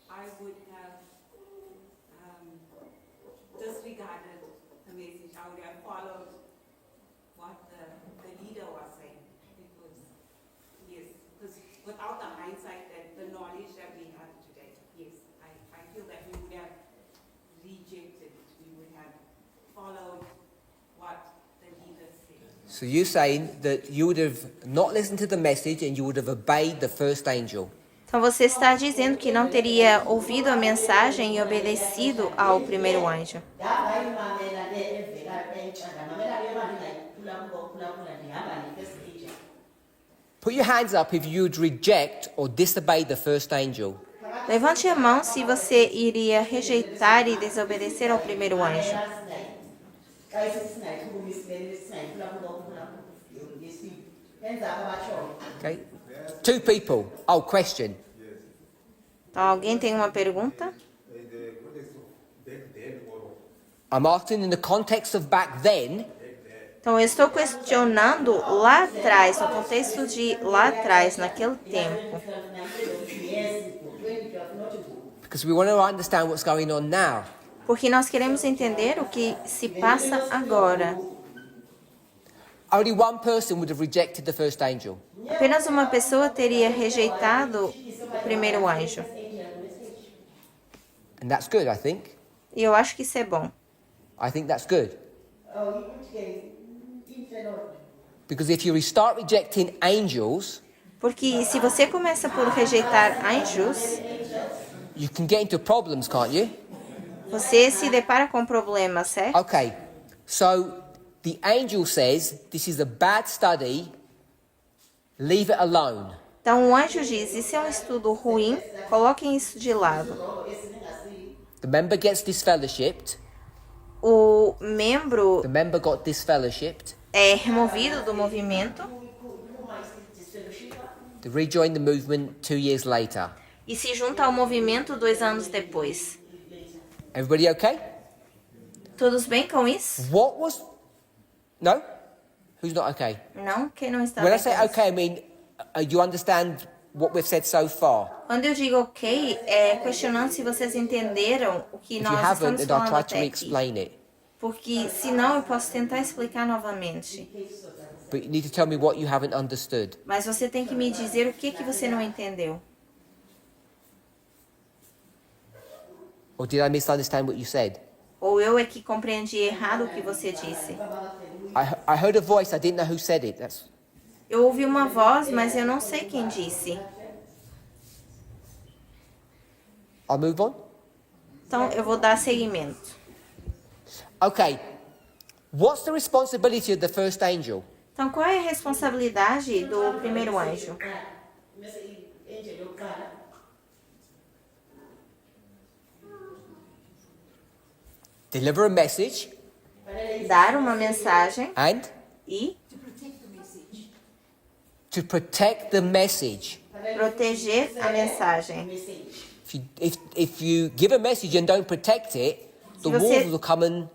I would have disregarded the message. I would have followed what the leader was saying. Because without the hindsight, that the knowledge that we have today, yes, I feel that we would have rejected it. We would have followed what the leader said. So you're saying that you would have not listened to the message and you would have obeyed the first angel. Então você está dizendo que não teria ouvido a mensagem e obedecido ao primeiro anjo. Put your hands up if you would reject or disobey the first angel. Levante a mão se você iria rejeitar e desobedecer ao primeiro anjo. Okay? Two people. Oh, question. Então alguém tem uma pergunta? I'm asking in the context of back then, Então eu estou questionando lá atrás, no contexto de lá atrás, naquele tempo. because we want to understand what's going on now. Porque nós queremos entender o que se passa agora. Only one person would have rejected the first angel. Apenas uma pessoa teria rejeitado o primeiro anjo. And that's good, I think. E eu acho que isso é bom. I think that's good. Because if you start rejecting angels, Porque se você começa por rejeitar anjos, you can get into problems, can't you? você se depara com problemas, certo? Okay, so the angel says, this is a bad study, leave it alone. Então o anjo diz, isso é um estudo ruim, coloquem isso de lado. The member gets disfellowshipped. O membro The member got disfellowshipped. é removido do movimento To rejoin the movement 2 years later. e se junta ao movimento 2 anos depois. Everybody okay? Todos bem com isso? What was... No? Who's not okay? Não? Quem não está When I bem say com isso? okay, I mean, you understand what we've said so far. Quando eu digo ok, é questionando se vocês entenderam o que If you nós haven't, estamos then I'll falando try to até aqui. explain it. Porque senão eu posso tentar explicar novamente. But you need to tell me what you haven't understood. Mas você tem que me dizer o que você não entendeu. Or did I misunderstand what you said? Ou eu é que compreendi errado o que você disse. I heard a voice, I didn't know who said it. That's... Eu ouvi uma voz, mas eu não sei quem disse. I'll move on. Então eu vou dar seguimento. Okay. What's the responsibility of the first angel? Então qual é a responsabilidade do primeiro anjo? Deliver a message Dar uma mensagem and e to protect the message. proteger a mensagem. If you give a message and don't protect it, the Se você- wolves will come and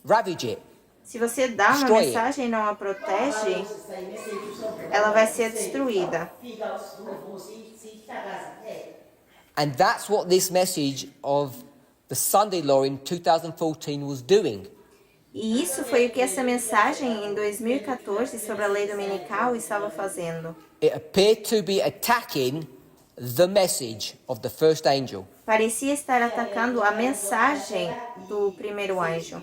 ravage it. Se você dá uma Destroy it. mensagem e não a protege, ela vai ser destruída. And that's what this message of the Sunday law in 2014 was doing. E isso foi o que essa mensagem em 2014 sobre a lei dominical estava fazendo. It appeared to be attacking the message of the first angel. Parecia estar atacando a mensagem do primeiro anjo.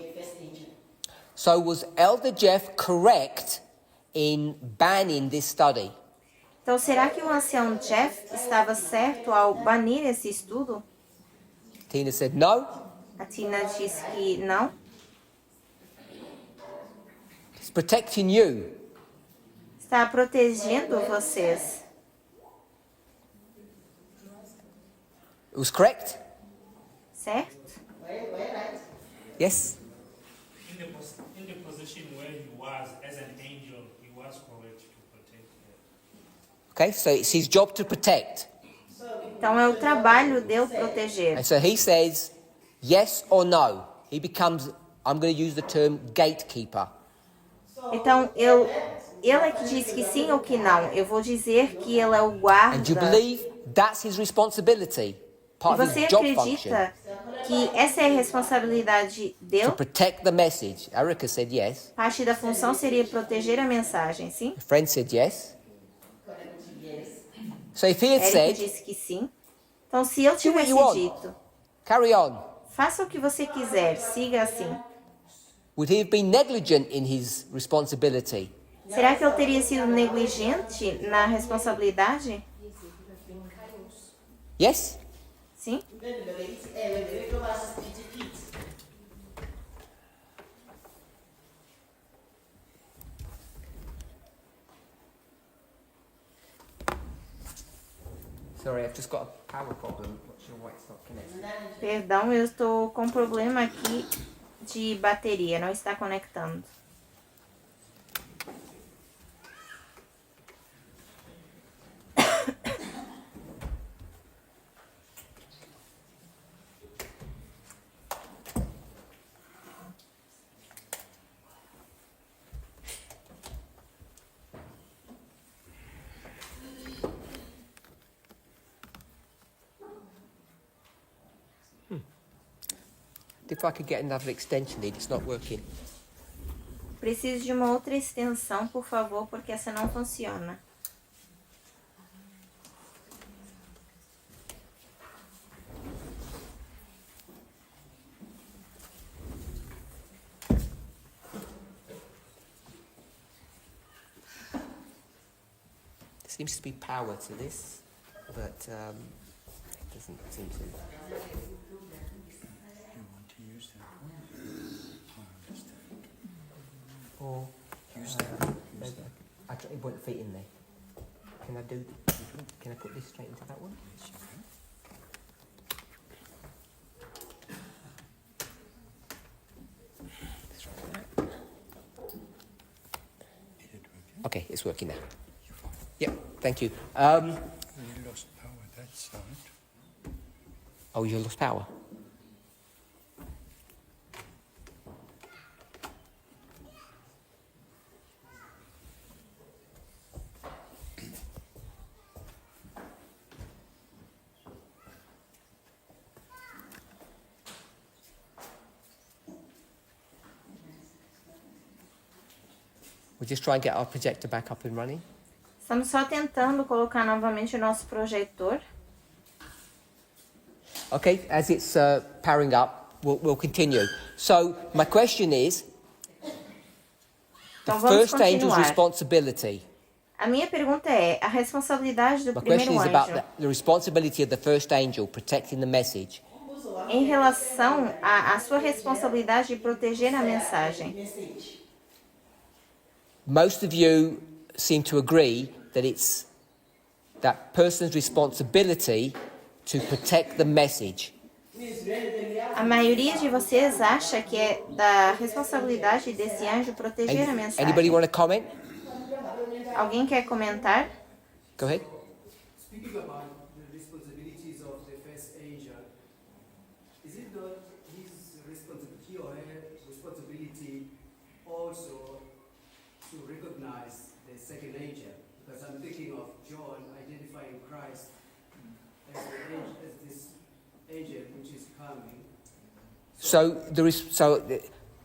So was Elder Jeff correct in banning this study? Então, será que o ancião Jeff estava certo ao banir esse estudo? Tina said no. A Tina disse que não. It's protecting you. Está protegendo vocês. It was correct? Certo? Yes? In the position where he was as an angel, he was correct to protect her. Okay, so it's his job to protect. Então é o trabalho de eu proteger. And so he says yes or no. He becomes, I'm going to use the term gatekeeper. Então ele é que diz que sim ou que não. Eu vou dizer que ele é o guarda. And you believe that's his responsibility? E Part of você his job function. acredita que essa é a responsabilidade To dele? protect the message. Erica said yes. Parte da função seria proteger a mensagem, sim? A friend said yes. So if he had Eric said, disse que sim. Então, se eu Do what tivesse you want. dito, carry on, faça o que você quiser, siga assim. would he have been negligent in his responsibility? Será que eu teria sido negligente na responsabilidade? Yes? Sim? Sorry, I've just got a power problem. Not sure why it's not connected. Perdão, eu estou com um problema aqui de bateria, não está conectando. If I could get another extension lead, it's not working. Preciso de uma outra extensão, por favor, porque essa não funciona. There seems to be power to this, but it doesn't seem to. Or maybe I try to put the feet in there. Can I put this straight into that one? Let's try that. Okay, it's working now. Yeah, thank you. We lost power that side. Oh, you lost power? We'll just try and get our projector back up and running. Estamos só tentando colocar novamente o nosso projetor. Okay, as it's powering up, we'll continue. So my question is, the Então vamos first angel's continuar. responsibility. A minha pergunta é, a responsabilidade do My question primeiro is about anjo the responsibility of the first angel protecting the message. em relação à sua responsabilidade de proteger a mensagem. Most of you seem to agree that it's that person's responsibility to protect the message. A maioria de vocês acha que é da responsabilidade desse anjo proteger a Anybody mensagem. want to comment? Alguém quer comentar? Go ahead. Speaking about the responsibilities of the first angel, is it not his responsibility or her responsibility also to recognize the second angel? Because I'm thinking of John identifying Christ as the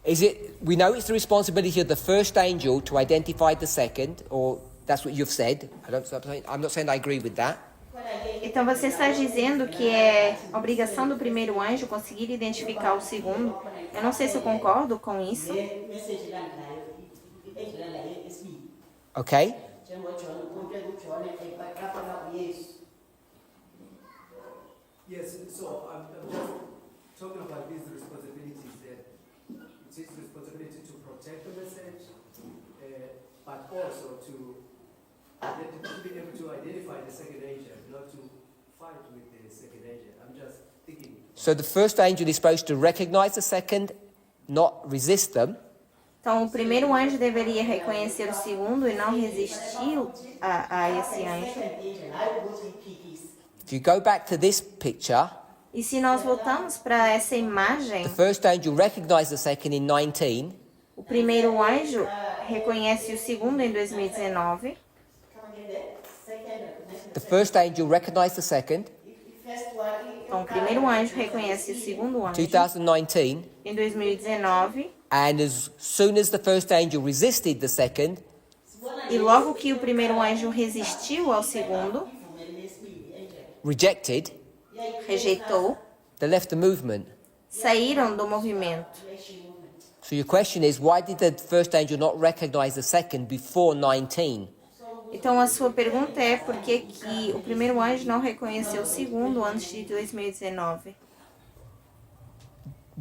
Is it? We know it's the responsibility of the first angel to identify the second, or that's what you've said. I'm not saying I agree with that. Então você está dizendo que é obrigação do primeiro anjo conseguir identificar o segundo. Eu não sei se eu concordo com isso. Okay. Yes, so I'm just talking about these responsibilities that it's his responsibility to protect the message, but also to be able to identify the second angel, not to fight with the second angel. I'm just thinking. So the first angel is supposed to recognize the second, not resist them. Então o primeiro anjo deveria reconhecer o segundo e não resistir a esse anjo. If you go back to this picture, E se nós voltamos para essa imagem, the first angel recognized the second in 19, o primeiro anjo reconhece o segundo em 2019. the first angel recognized the second, Então o primeiro anjo reconhece o segundo anjo 2019, em 2019. and as soon as the first angel resisted the second, E logo que o primeiro anjo resistiu ao segundo, rejected, rejeitou, they left the movement. saíram do movimento. So your question is, why did the first angel not recognize the second before 19? Então a sua pergunta é por que que o primeiro anjo não reconheceu o segundo antes de 2019?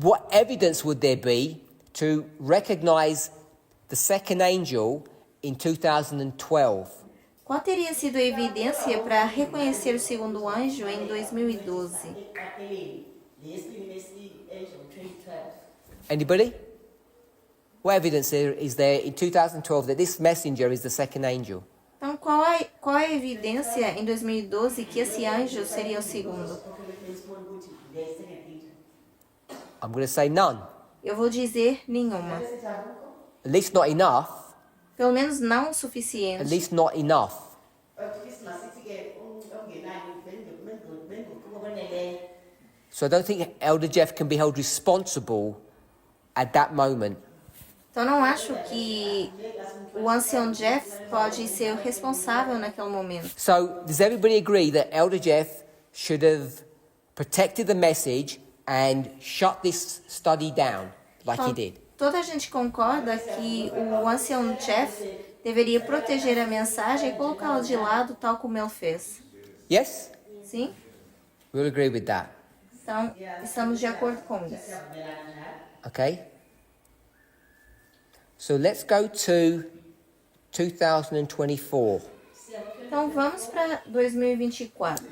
What evidence would there be to recognize the second angel in 2012? Qual teria sido a evidência para reconhecer o segundo anjo em 2012? Anybody? What evidence is there in 2012 that this messenger is the second angel? Então qual é a evidência em 2012 que esse anjo seria o segundo? I'm going to say none. Eu vou dizer nenhuma. At least not enough. Pelo menos não o At suficiente. least not enough. So I don't think Elder Jeff can be held responsible at that moment. Então não acho que o ancião Jeff pode ser o responsável naquele momento. So does everybody agree that Elder Jeff should have protected the message and shut this study down like he did? Toda a gente concorda que o ancião Jeff deveria proteger a mensagem e colocá-la de lado, tal como ele fez. Yes? Sim? We'll agree with that. Então, estamos de acordo com isso. Okay? So let's go to 2024. Então, vamos para 2024.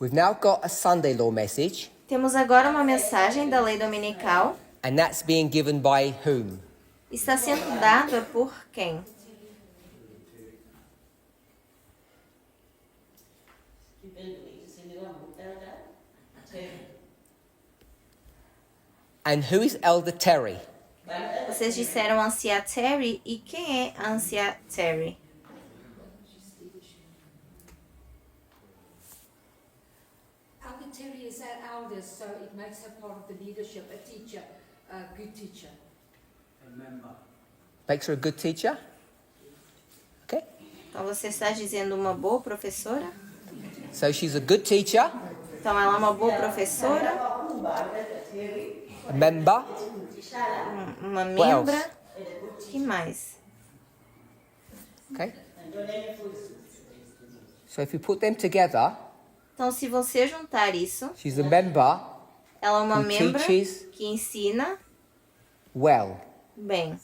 We've now got a Sunday law message, Temos agora uma mensagem da lei dominical. and that's being given by whom? Está sendo dada por quem? And who is Elder Terry? Vocês disseram anciã Terry. E quem é a anciã Terry? Elder Terry is our eldest, so it makes her part of the leadership, a teacher, a good teacher. Makes her a good teacher? Okay? Então você está dizendo uma boa professora? So she's a good teacher, Então ela é uma boa professora, a member. uma What membra. Que mais? Okay? So if you put them together, Então se você juntar isso, she's a member ela é uma who membra teaches que ensina well. bem.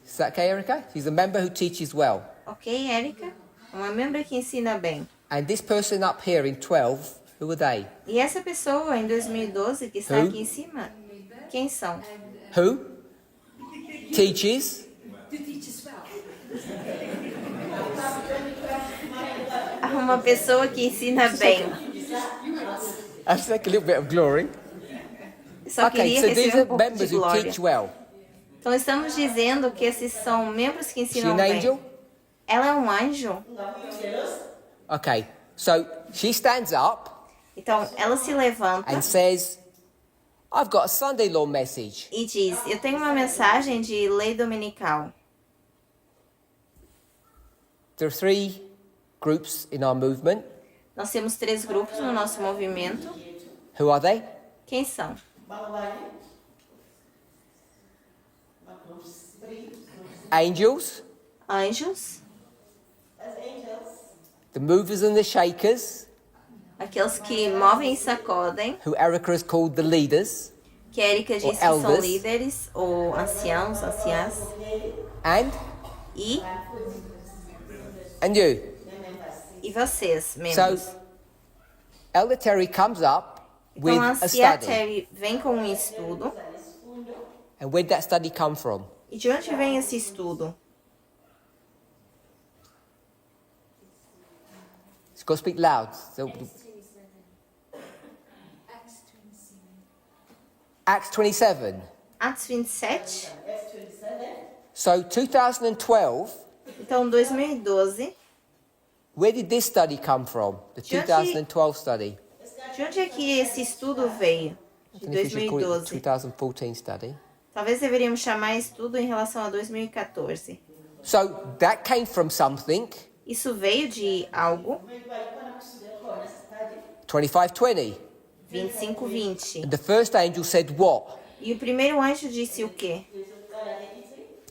Is that okay, Erica? She's a member who teaches well. Ok, Érica? Uma membra que ensina bem. And this person up here in 12, who are they? E essa pessoa em 2012 que está Who? aqui em cima, quem são? Who? Teaches. To teach as well. Uma pessoa que ensina bem. Let's take a little bit of glory. Só Okay, queria so these receber are um pouco de members who glória. teach well. Então estamos dizendo que esses são membros que Is she ensinam an bem. angel? Ela é um anjo? Okay, So she stands up Então, ela se levanta and says, I've got a Sunday law message. e diz: eu tenho uma mensagem de lei dominical. There are 3 groups in our movement. Nós temos 3 grupos no nosso movimento. Who are they? Quem são? Angels, Anjos, the movers and the shakers, aqueles que movem e sacodem, who Erica has called the leaders, que Erika diz que são elders. líderes ou anciãos, anciãs, and e you. vocês, membros. So Elder Terry comes up with Então, a a Ancia study. Terry vem com um estudo. And where did that study come from? E de onde vem esse estudo? You've got to speak loud. So, Acts 27. Atos 27. So 2012, Então, 2012. where did this study come from? The 2012 study. De onde é que esse estudo veio? I De don't know if we should call it 2012. the 2014 study. Talvez deveríamos chamar estudo em relação a 2014. So that came from something, Isso veio de algo, 2520. 25:20. And the first angel said what? E o primeiro anjo disse o quê?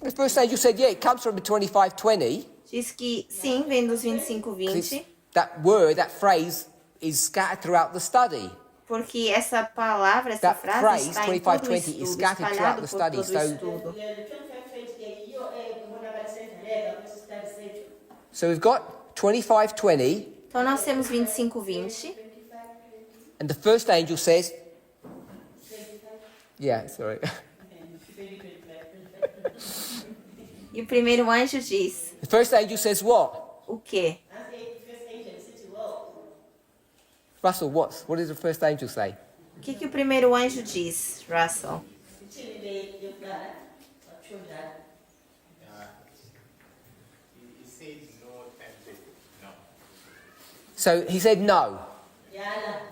The first angel said, yeah, it comes from the 2520. Diz que sim, vem dos 'cause 25:20, that word, that phrase is scattered throughout the study. porque essa palavra, essa That frase phrase, está em todo o 2520, is estudo, scattered espalhado throughout the por study, todo o so- estudo. So we've got 2520, Então nós temos 25:20, and the first angel says, yeah, sorry. e o primeiro anjo diz The first angel says what? o quê? Russell, what did the first angel say? O que o primeiro anjo diz, Russell? He said no timetable. No. So he said no.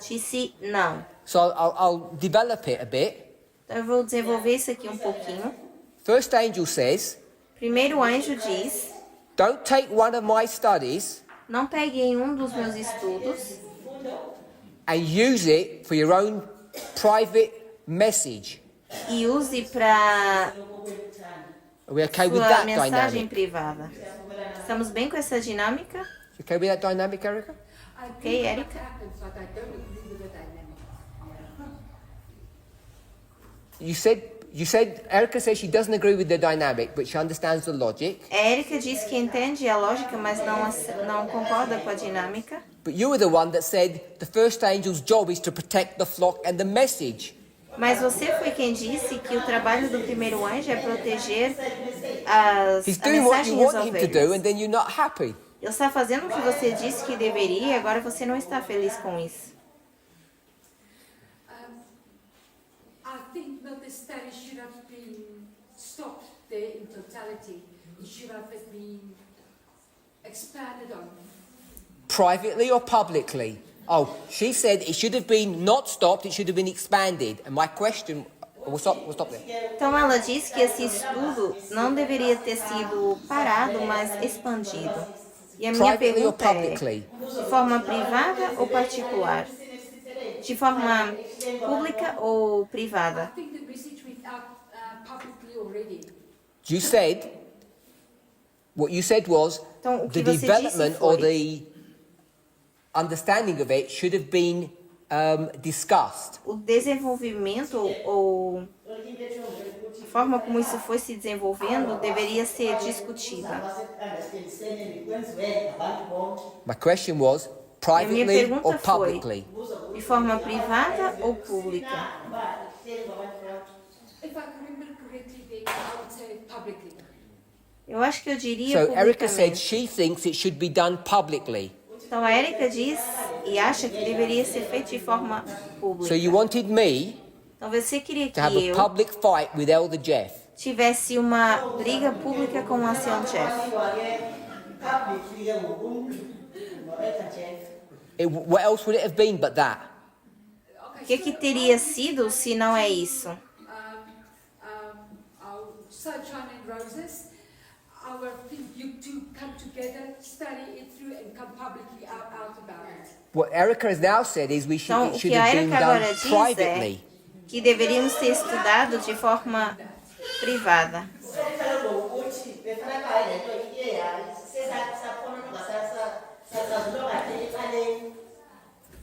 Disse não. So I'll develop it a bit. Então eu vou desenvolver isso aqui um pouquinho. First angel says, Primeiro anjo diz: don't take one of my studies não peguem um dos meus estudos and use it for your own private message. e use para Are we okay with sua that mensagem dynamic? privada. Estamos bem com essa dinâmica? You okay with that dynamic, Erica? I Okay, agree what Erica? happens, but I don't agree with the dynamic. You said Erica says she doesn't agree with the dynamic, but she understands the logic. A Erika diz que entende a lógica, mas não concorda com a dinâmica. But you were the one that said the first angel's job is to protect the flock and the message. Mas você foi quem disse que o trabalho do primeiro anjo é proteger a He's doing what mensagem you e as want him to do, ovelhas. and then you're not happy. Ele está fazendo o que você disse que deveria e agora você não está feliz com isso. I think that the study should have been stopped there in totality. It should have been expanded on. Privately or publicly? Oh, she said it should have been not stopped, it should have been expanded. And my question, we'll stop there. Então ela diz que esse estudo não deveria ter sido parado, mas expandido. E a minha Privately or pergunta é, publicly? de forma privada ou particular? De forma pública ou privada? I think the message went out publicly already. You said, what you said was, Então, o que the você disse development or foi, the understanding of it should have been discussed. o desenvolvimento ou a forma como isso foi se desenvolvendo deveria ser discutida. My question was, E a minha privately or pergunta foi, publicly? de forma privada ou pública? If I remember correctly, then I would say publicly. Eu acho que eu diria So Erica said publicamente. she thinks it should be done publicly. Então a Erika diz e acha que deveria ser feito de forma pública. So you wanted me Então você queria que to have a eu public fight with Elder Jeff. tivesse uma briga pública com o ancião Jeff. What else would it have been but that? O que teria sido se não é isso? Our Sunshine and Roses, our thing, you two come together, study it through and come publicly out about it. What Erica has now said is we should, Então, it o should que a have been Erika done agora diz privately. é que deveríamos ter estudado de forma privada.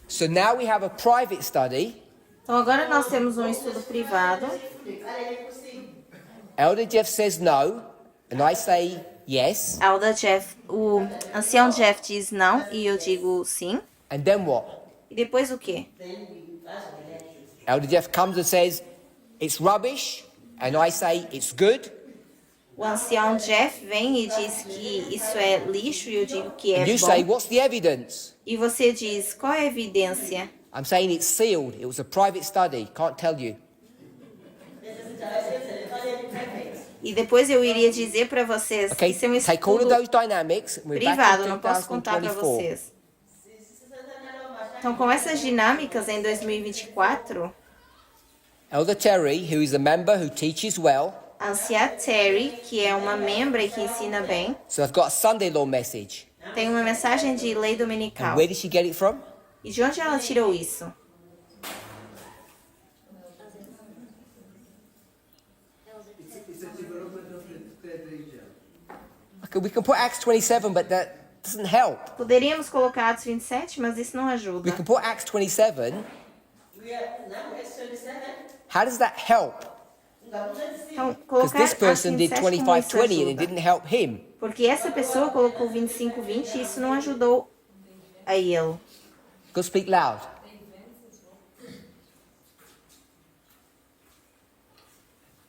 So now we have a private study. Então agora nós temos um estudo privado. Elder Jeff says no, and I say yes. O ancião Jeff diz não e eu digo sim. And then what? E depois o quê? Elder Jeff comes and says it's rubbish, and I say it's good. O ancião Jeff vem e diz que isso é lixo e eu digo que é And you say, bom. what's the evidence? E você diz, qual é a evidência? I'm saying it's sealed. It was a private study. Can't tell you. E depois eu iria dizer para vocês que Okay, isso é um take all of estudo those dynamics. And we're privado, back não posso in contar para 2024. vocês. Então, com essas dinâmicas em 2024, Elder Terry, who is a member who teaches well, a anciã Terry, que é uma membra e que ensina bem, so I've got a Sunday law message. tem uma mensagem de lei And dominical. where did she get it from? E de onde ela tirou isso? It's a development of the third region. Okay, we can put Acts 27, but that doesn't help. Poderíamos colocar Atos 27, mas isso não We ajuda. can put Acts 27. How does that help? Então, Because colocar this Atos person did 27 como isso 25:20 and it ajuda. didn't help him. Porque essa pessoa colocou 25:20 e isso não ajudou a ele. Go speak loud.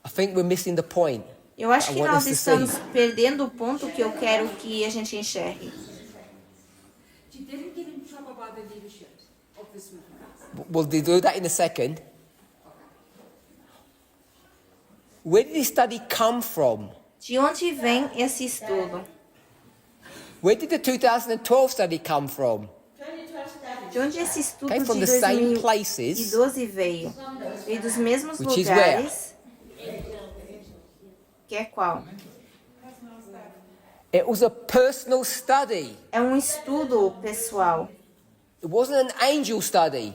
I think we're missing the point. Eu acho I que want nós us to estamos see. perdendo o ponto que eu quero que a gente enxergue. She didn't get in trouble by the leadership of this movement. We'll do that in a second. Where did this study come from? De onde vem esse estudo? Where did the 2012 study come from? De onde esse estudo Came from de the same places. 2012 veio? Veio dos mesmos Which is lugares. Que é qual? It was a personal study. É um estudo pessoal. It wasn't an angel study.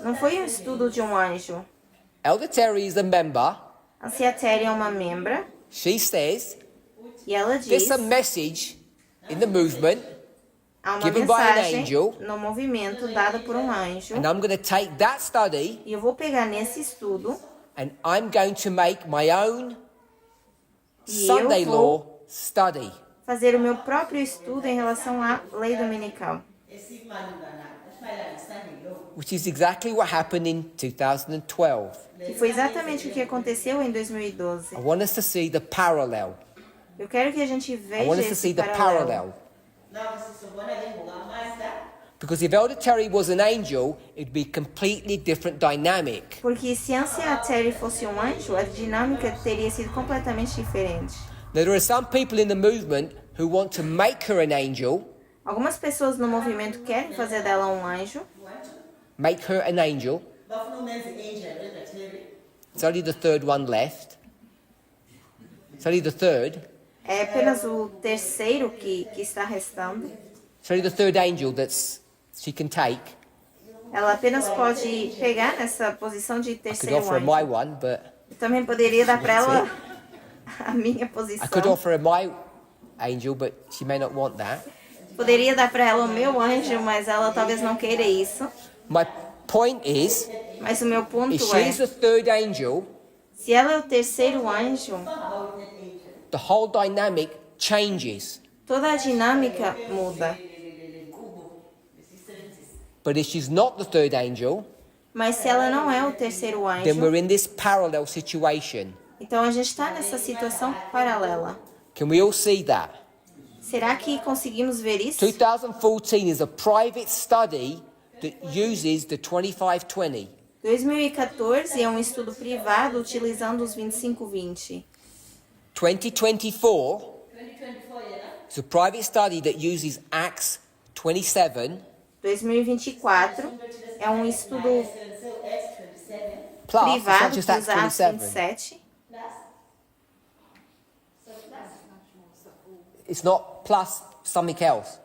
Não foi um estudo de um anjo. Elder Terry is a member. A Cia Terry é uma membra She says e ela diz there's a message in the movement, há uma given by an mensagem angel. no movimento dada por um anjo And I'm going to take that study e eu vou pegar nesse estudo and I'm going to make my own e Sunday eu vou law study. fazer o meu próprio estudo em relação à lei dominical. Which is exactly what happened in 2012. Que foi exatamente o que aconteceu em 2012. I want us to see the parallel. Eu quero que a gente I veja want us to see esse the paralelo. parallel. Because if Elder Terry was an angel, it'd be completely different dynamic. Porque se a Cia Terry fosse um anjo, a dinâmica teria sido completamente diferente. Now, there are some people in the movement who want to make her an angel, Algumas pessoas no movimento querem fazer dela um anjo, make her an angel. It's only the third one left. It's only the third. é apenas o terceiro que está restando. It's only the third angel that she can take. Ela apenas pode pegar nessa posição de I could terceiro offer her my anjo. one, but Eu também poderia dar para ela a minha I could posição. offer her my angel, but she may not want that. Poderia dar para ela o meu anjo, mas ela talvez não queira isso. My point is, Mas o meu ponto if é, she's the third angel, se ela é o terceiro anjo, the whole dynamic changes. toda a dinâmica muda. But if she's not the third angel, Mas se ela não é o terceiro then we're anjo, in this parallel situation. então a gente está nessa situação paralela. Can we all see that? Será que conseguimos ver isso? 2014 is a private study that uses the 2520. 2014 é um estudo privado utilizando os 25-20. 2024 is a private study that uses Acts 27 2024 é um estudo Plus, it's not privado just dos Acts Atos 27. 27. It's not plus something else.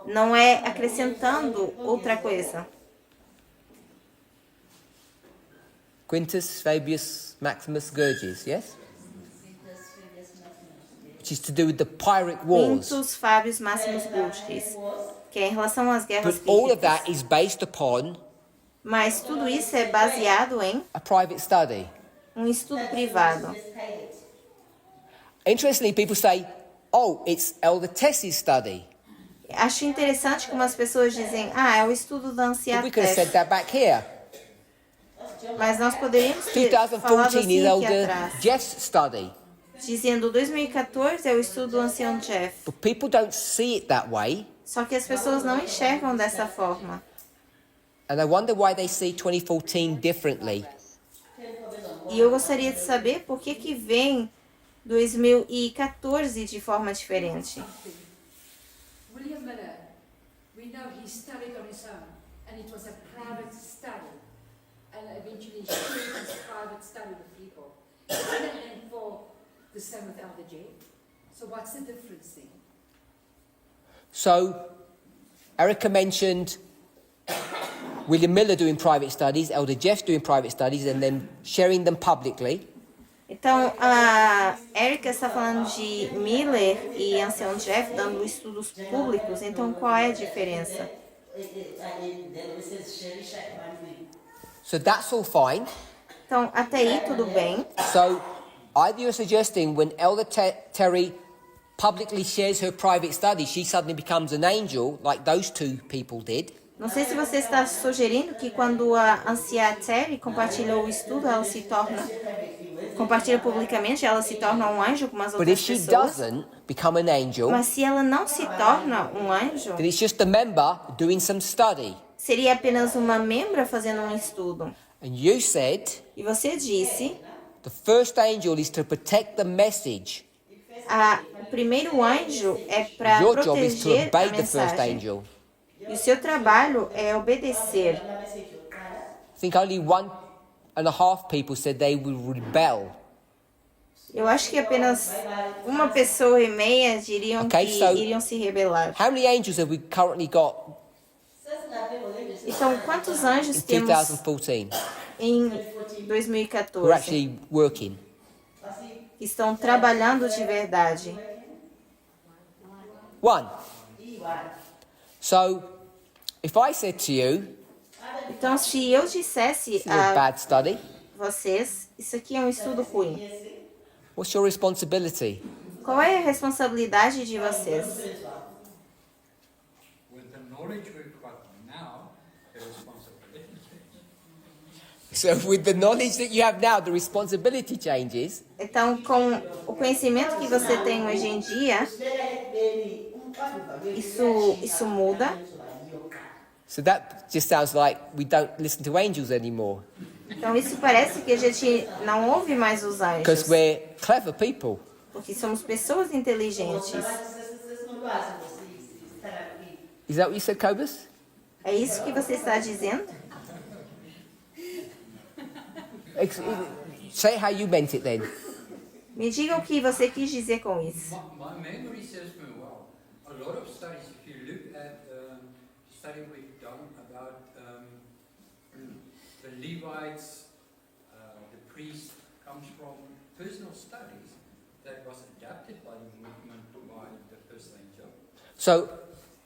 Não é acrescentando outra coisa. Quintus Fabius Maximus Gurgis, yes? Which is to do with the Pyrrhic Wars. Quintus Fabius Maximus Gurgis, que é em relação às guerras But all of pírricas. that is based upon Mas tudo isso é baseado em a private study. um estudo privado. Interestingly, people say, oh, it's Elder Tess's study. Acho interessante como as pessoas dizem, é o estudo da But we could have said Anciatef. that back here. Mas nós poderíamos ter falado 2014 assim is aqui Elder atrás. Jeff's study. Dizendo 2014 é o estudo do ancião Jeff. But people don't see it that way. Só que as pessoas não enxergam dessa forma. And I wonder why they see 2014 differently. E eu gostaria de saber por que vem 2014 de forma diferente. William Miller, we know he studied on his own, and it was a private study, and eventually shared his private study with people. And for the same with Elder Jeff. So what's the difference then? So, Erica mentioned William Miller doing private studies, Elder Jeff doing private studies, and then sharing them publicly. Então, a Erika está falando de Miller e ancião Jeff dando estudos públicos. Então, qual é a diferença? So that's all fine. Então, até aí tudo bem. So, either you're suggesting when Elder Terry publicly shares her private study, she suddenly becomes an angel, like those two people did. Não sei se você está sugerindo que quando a anciã Terry compartilhou o estudo, ela se torna, compartilha publicamente, ela se torna um anjo como as But if outras she pessoas. doesn't become an angel, Mas se ela não se torna um anjo, then it's just a member doing some study. seria apenas uma membra fazendo um estudo. And you said E você disse, the first angel is to protect the message. o primeiro anjo é para Your job is to proteger a obey the first mensagem. angel. E o seu trabalho é obedecer. I think only 1.5 people said they will rebel. Eu acho que apenas 1,5 diriam Okay, que so- iriam se rebelar. How many angels have we currently got Então, quantos anjos in temos 2014 em who are 2014 actually working? que estão trabalhando de verdade? One. So, if I said to you, Então, se eu dissesse this is a a bad study, vocês, isso aqui é um estudo ruim, what's your responsibility? qual é a responsabilidade de vocês? With the knowledge we've got now, the responsibility changes. So, with the knowledge that you have now, the responsibility changes. Então, com o conhecimento que você tem hoje em dia, isso muda. So that just sounds like we don't listen to angels anymore Então, isso parece que a gente não ouve mais os anjos, because we're clever people. porque somos pessoas inteligentes. Is that what you said, Cobus? É isso que você está dizendo? Say how you meant it then. Me diga o que você quis dizer com isso. My memory serves me well. A lot of studies, if you look at study we've done about the Levites, the priests, comes from personal studies that was adapted by the movement by the first angel. So,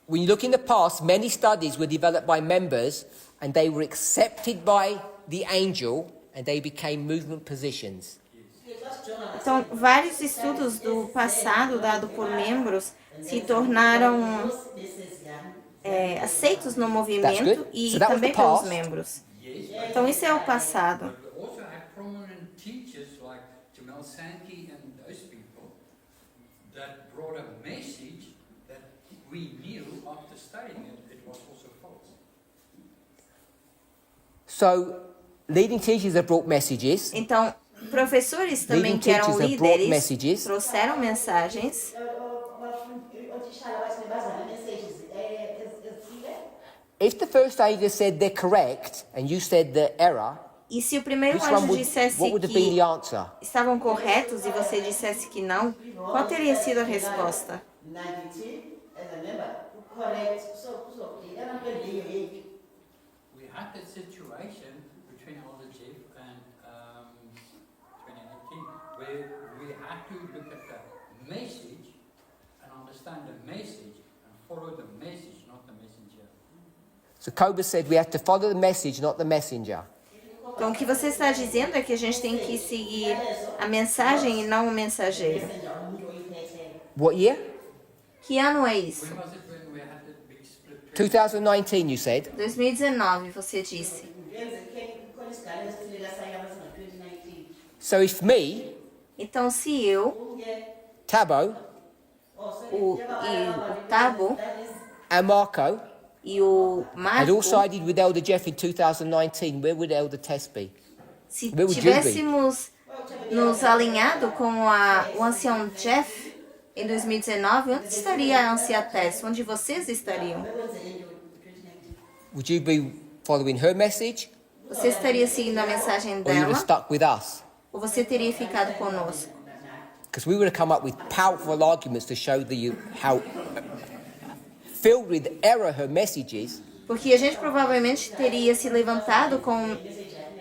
when you look in the past, many studies were developed by members and they were accepted by the angel and they became movement positions. Então, vários estudos do passado dado por membros se tornaram aceitos no That's movimento good. e So that was também the pelos past. membros. Então, isso é o passado. But we also had prominent teachers like Jamel Sankey and those people that brought a message that we knew after studying it, it was also false. So, leading teachers have brought messages. Então, professores também Leading que eram teachers have brought líderes messages. trouxeram mensagens. if the first angel said they're correct and you said they're error, E se o primeiro which one anjo would, dissesse what would have been que the answer? estavam corretos e você dissesse que não, qual teria sido a resposta? As a member, to correct, so, we had that situation between Elder Jeff and 2018 where we had to look at the message and understand the message and follow the message, not the messenger. So Cobus said we have to follow the message, not the messenger. Então, o que você está dizendo é que a gente tem que seguir a mensagem e não o mensageiro. What year? Que ano é isso? When was it when we had that big split? 2019, you said. 2019, você disse. So if me, Então, se eu, Tabo, o Tabo and Marco e o had all Marco, sided with Elder Jeff in 2019, where would Elder Tess be? se Where would you be? tivéssemos nos alinhado com o ancião Jeff em 2019, onde estaria a anciã Tess? Onde vocês estariam? Would you be following her message, Você estaria seguindo a mensagem or you would have dela? stuck with us? Ou você teria ficado conosco? Because we would have come up with powerful arguments to show how filled with error her message is. Porque a gente provavelmente teria se levantado com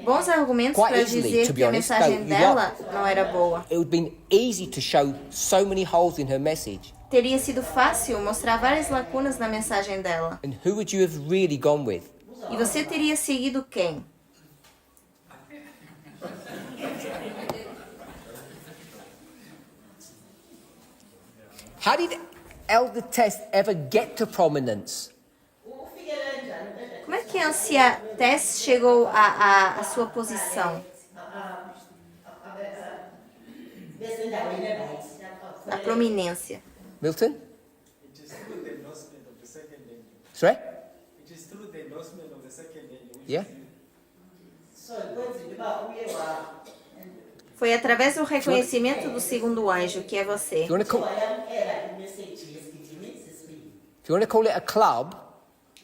bons argumentos Quite para easily, dizer to be que a honest, mensagem though, dela não era boa. It would have been easy to show so many holes in her message. Teria sido fácil mostrar várias lacunas na mensagem dela. And who would you have really gone with? E você teria seguido quem? How did Elder Tess ever get to prominence? Como é que a anciã Tess chegou à sua posição? A prominência. Milton? It is through the endorsement of the second angel. Sorry? It is through the endorsement of the second angel. Which Yeah? Foi através do reconhecimento do segundo anjo, que é você. If you want to call it a club,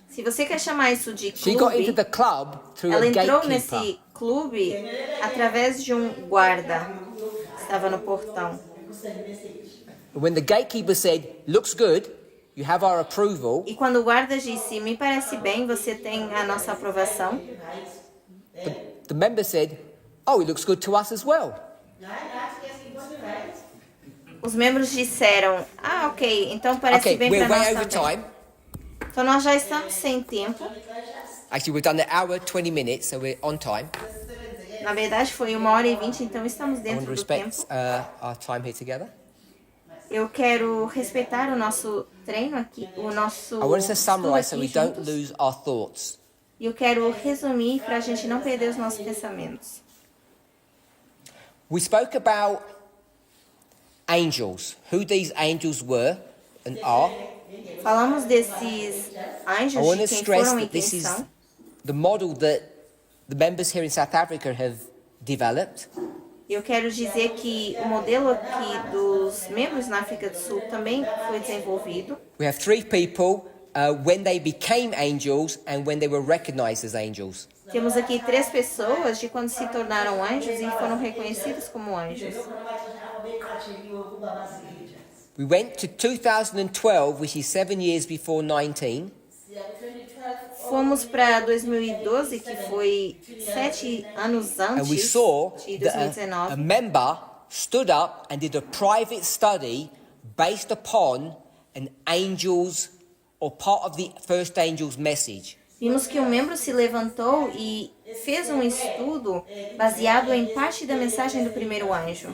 Se você quer chamar isso de she got into clube, the club through ela a entrou gatekeeper. nesse clube através de um guarda que estava no portão. And when the gatekeeper said, looks good, you have our approval, E quando o guarda disse, me parece bem, você tem a nossa aprovação, the member said, oh, it looks good to us as well. os membros disseram, ah, ok, então parece Okay, bem we're para way nós over também. time. Então nós já estamos sem tempo. Actually, we've done the hour, 20 minutes, so we're on time. Na verdade foi 1h20, então estamos I want to dentro do respect tempo. our time here together. Eu quero respeitar o nosso treino aqui, o nosso I want us to estudo summarize so we aqui don't juntos. lose our thoughts. E eu quero resumir para a gente não perder os nossos pensamentos. We spoke about angels, who these angels were and are. Falamos desses I anjos, want to de quem stress foram e that quem this is são. the model that the members here in South Africa have developed. Eu quero dizer que o modelo aqui dos membros na África do Sul também foi desenvolvido. We have three people when they became angels and when they were recognized as angels. Temos aqui 3 pessoas de quando se tornaram anjos e foram reconhecidos como anjos. We went to 2012, which is 7 years before 19. Fomos para 2012, que foi 7 anos And we antes saw de that a 2019. member stood up and did a private study based upon an angel's or part of the first angel's message. Vimos que um membro se levantou e fez um estudo baseado em parte da mensagem do primeiro anjo.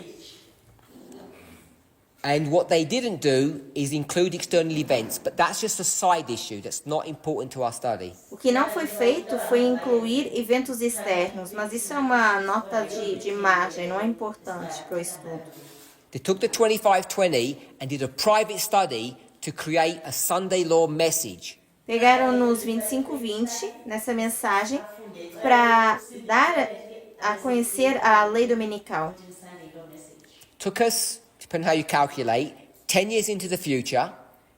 And what they didn't do is include external events, but that's just a side issue that's not important to our study. O que não foi feito foi incluir eventos externos, mas isso é uma nota de margem, não é importante para o estudo. They took the 2520 and did a private study to create a Sunday law message. Pegaram nos 25-20, nessa mensagem, para dar a conhecer a lei dominical. Took us, depending how you calculate, 10 years into the future.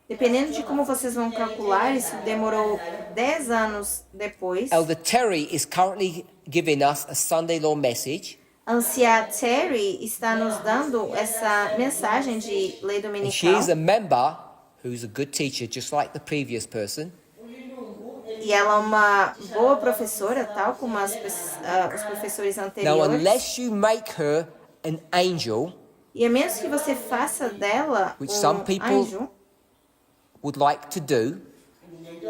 Dependendo de como vocês vão calcular, isso demorou 10 anos depois. Elder Terry is currently giving us a Sunday law message. A anciã Terry está nos dando essa mensagem de lei And she dominical. is a member who's a good teacher, just like the previous person. E ela é uma boa professora, tal como os professores Now, anteriores. unless you make her an angel, E a menos que você faça dela Which some people- anjo, would like to do,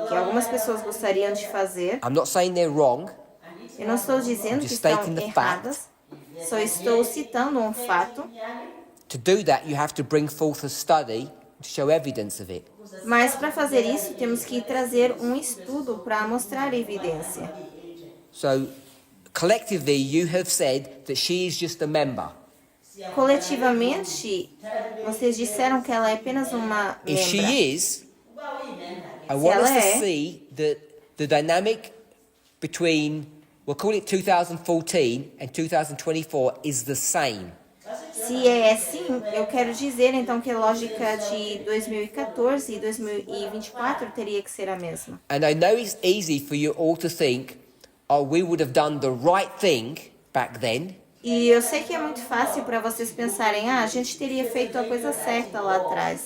que algumas pessoas gostariam de fazer, I'm not saying they're wrong, eu não estou dizendo que Just estão stating the erradas, só estou citando um fato, to do that you have to bring forth a study to show evidence of it. mas para fazer isso temos que trazer um estudo para mostrar evidência. So, collectively, you have said that she is just a member. Coletivamente, vocês disseram que ela é apenas uma If she membra. is, I want us ela to é- see that the dynamic between, we'll call it 2014 and 2024, is the same. Se é assim, eu quero dizer então que a lógica de 2014 e 2024 teria que ser a mesma. And I know it's easy for you all to think, oh, we would have done the right thing back then. E eu sei que é muito fácil para vocês pensarem, a gente teria feito a coisa certa lá atrás.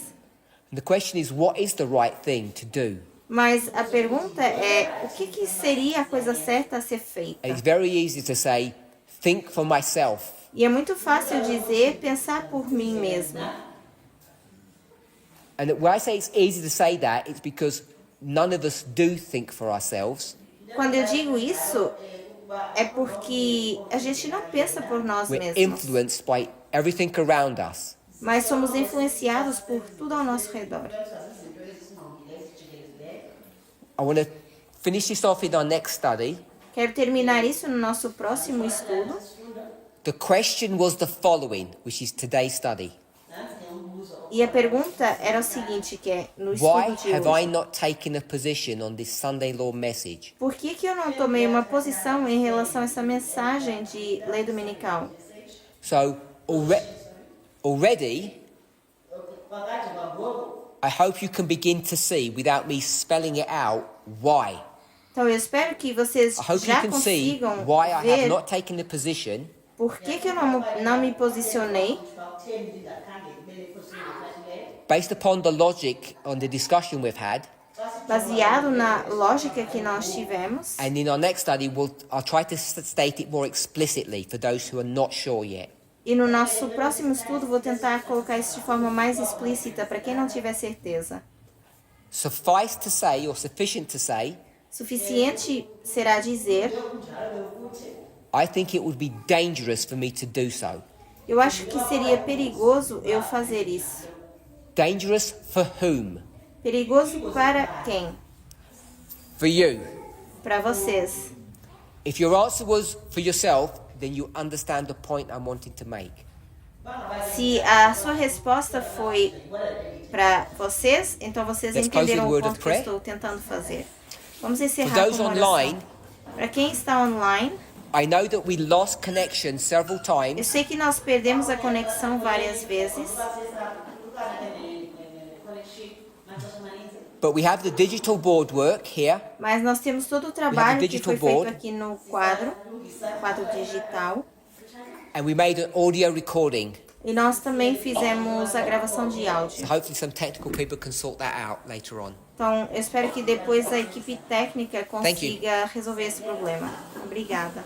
And the question is, what is the right thing to do? Mas a pergunta é, o que seria a coisa certa a ser feita? And it's very easy to say, think for myself. E é muito fácil dizer, pensar por mim mesmo. And when I say it's easy to say that, it's because none of us do think for ourselves. Quando eu digo isso, é porque a gente não pensa por nós We're mesmos, influenced by everything around us. mas somos influenciados por tudo ao nosso redor. I want to finish this off in our next study. Quero terminar isso no nosso próximo estudo. The question was the following, which is today's study. E a pergunta era o seguinte, que é no Why estudo de have I hoje. not taken a position on this Sunday law message? Por que eu não tomei uma posição em relação a essa mensagem de lei dominical? So, already, I hope you can begin to see, without me spelling it out, why. Então eu espero que vocês I hope you já can see consigam why I have ver not taken the position por que eu não me posicionei based upon the logic on the discussion we've had. baseado na lógica que nós tivemos. And in our next study, I'll try to state it more explicitly for those who are not sure yet. E no nosso próximo estudo vou tentar colocar isso de forma mais explícita para quem não tiver certeza. Suffice to say, or sufficient to say, Suficiente será dizer, I think it would be dangerous for me to do so. eu acho que seria perigoso eu fazer isso. Dangerous for whom? Perigoso para quem? For you. Para vocês. If your answer was for yourself, then you understand the point I'm wanting to make. Se a sua resposta foi para vocês, então vocês Let's close entenderam with a o word of ponto que eu prayer. estou tentando fazer. Vamos For encerrar those com uma online, oração. Para quem está online, I know that we lost connection several eu times, sei que nós perdemos a conexão várias vezes, but we have the digital board work here, mas nós temos todo o trabalho que digital foi feito board. aqui no quadro digital, and we made an audio recording. e nós também fizemos a gravação de So áudio. hopefully some technical people can sort that out later on. Então, eu espero que depois a equipe técnica Thank you. consiga resolver esse problema. Obrigada.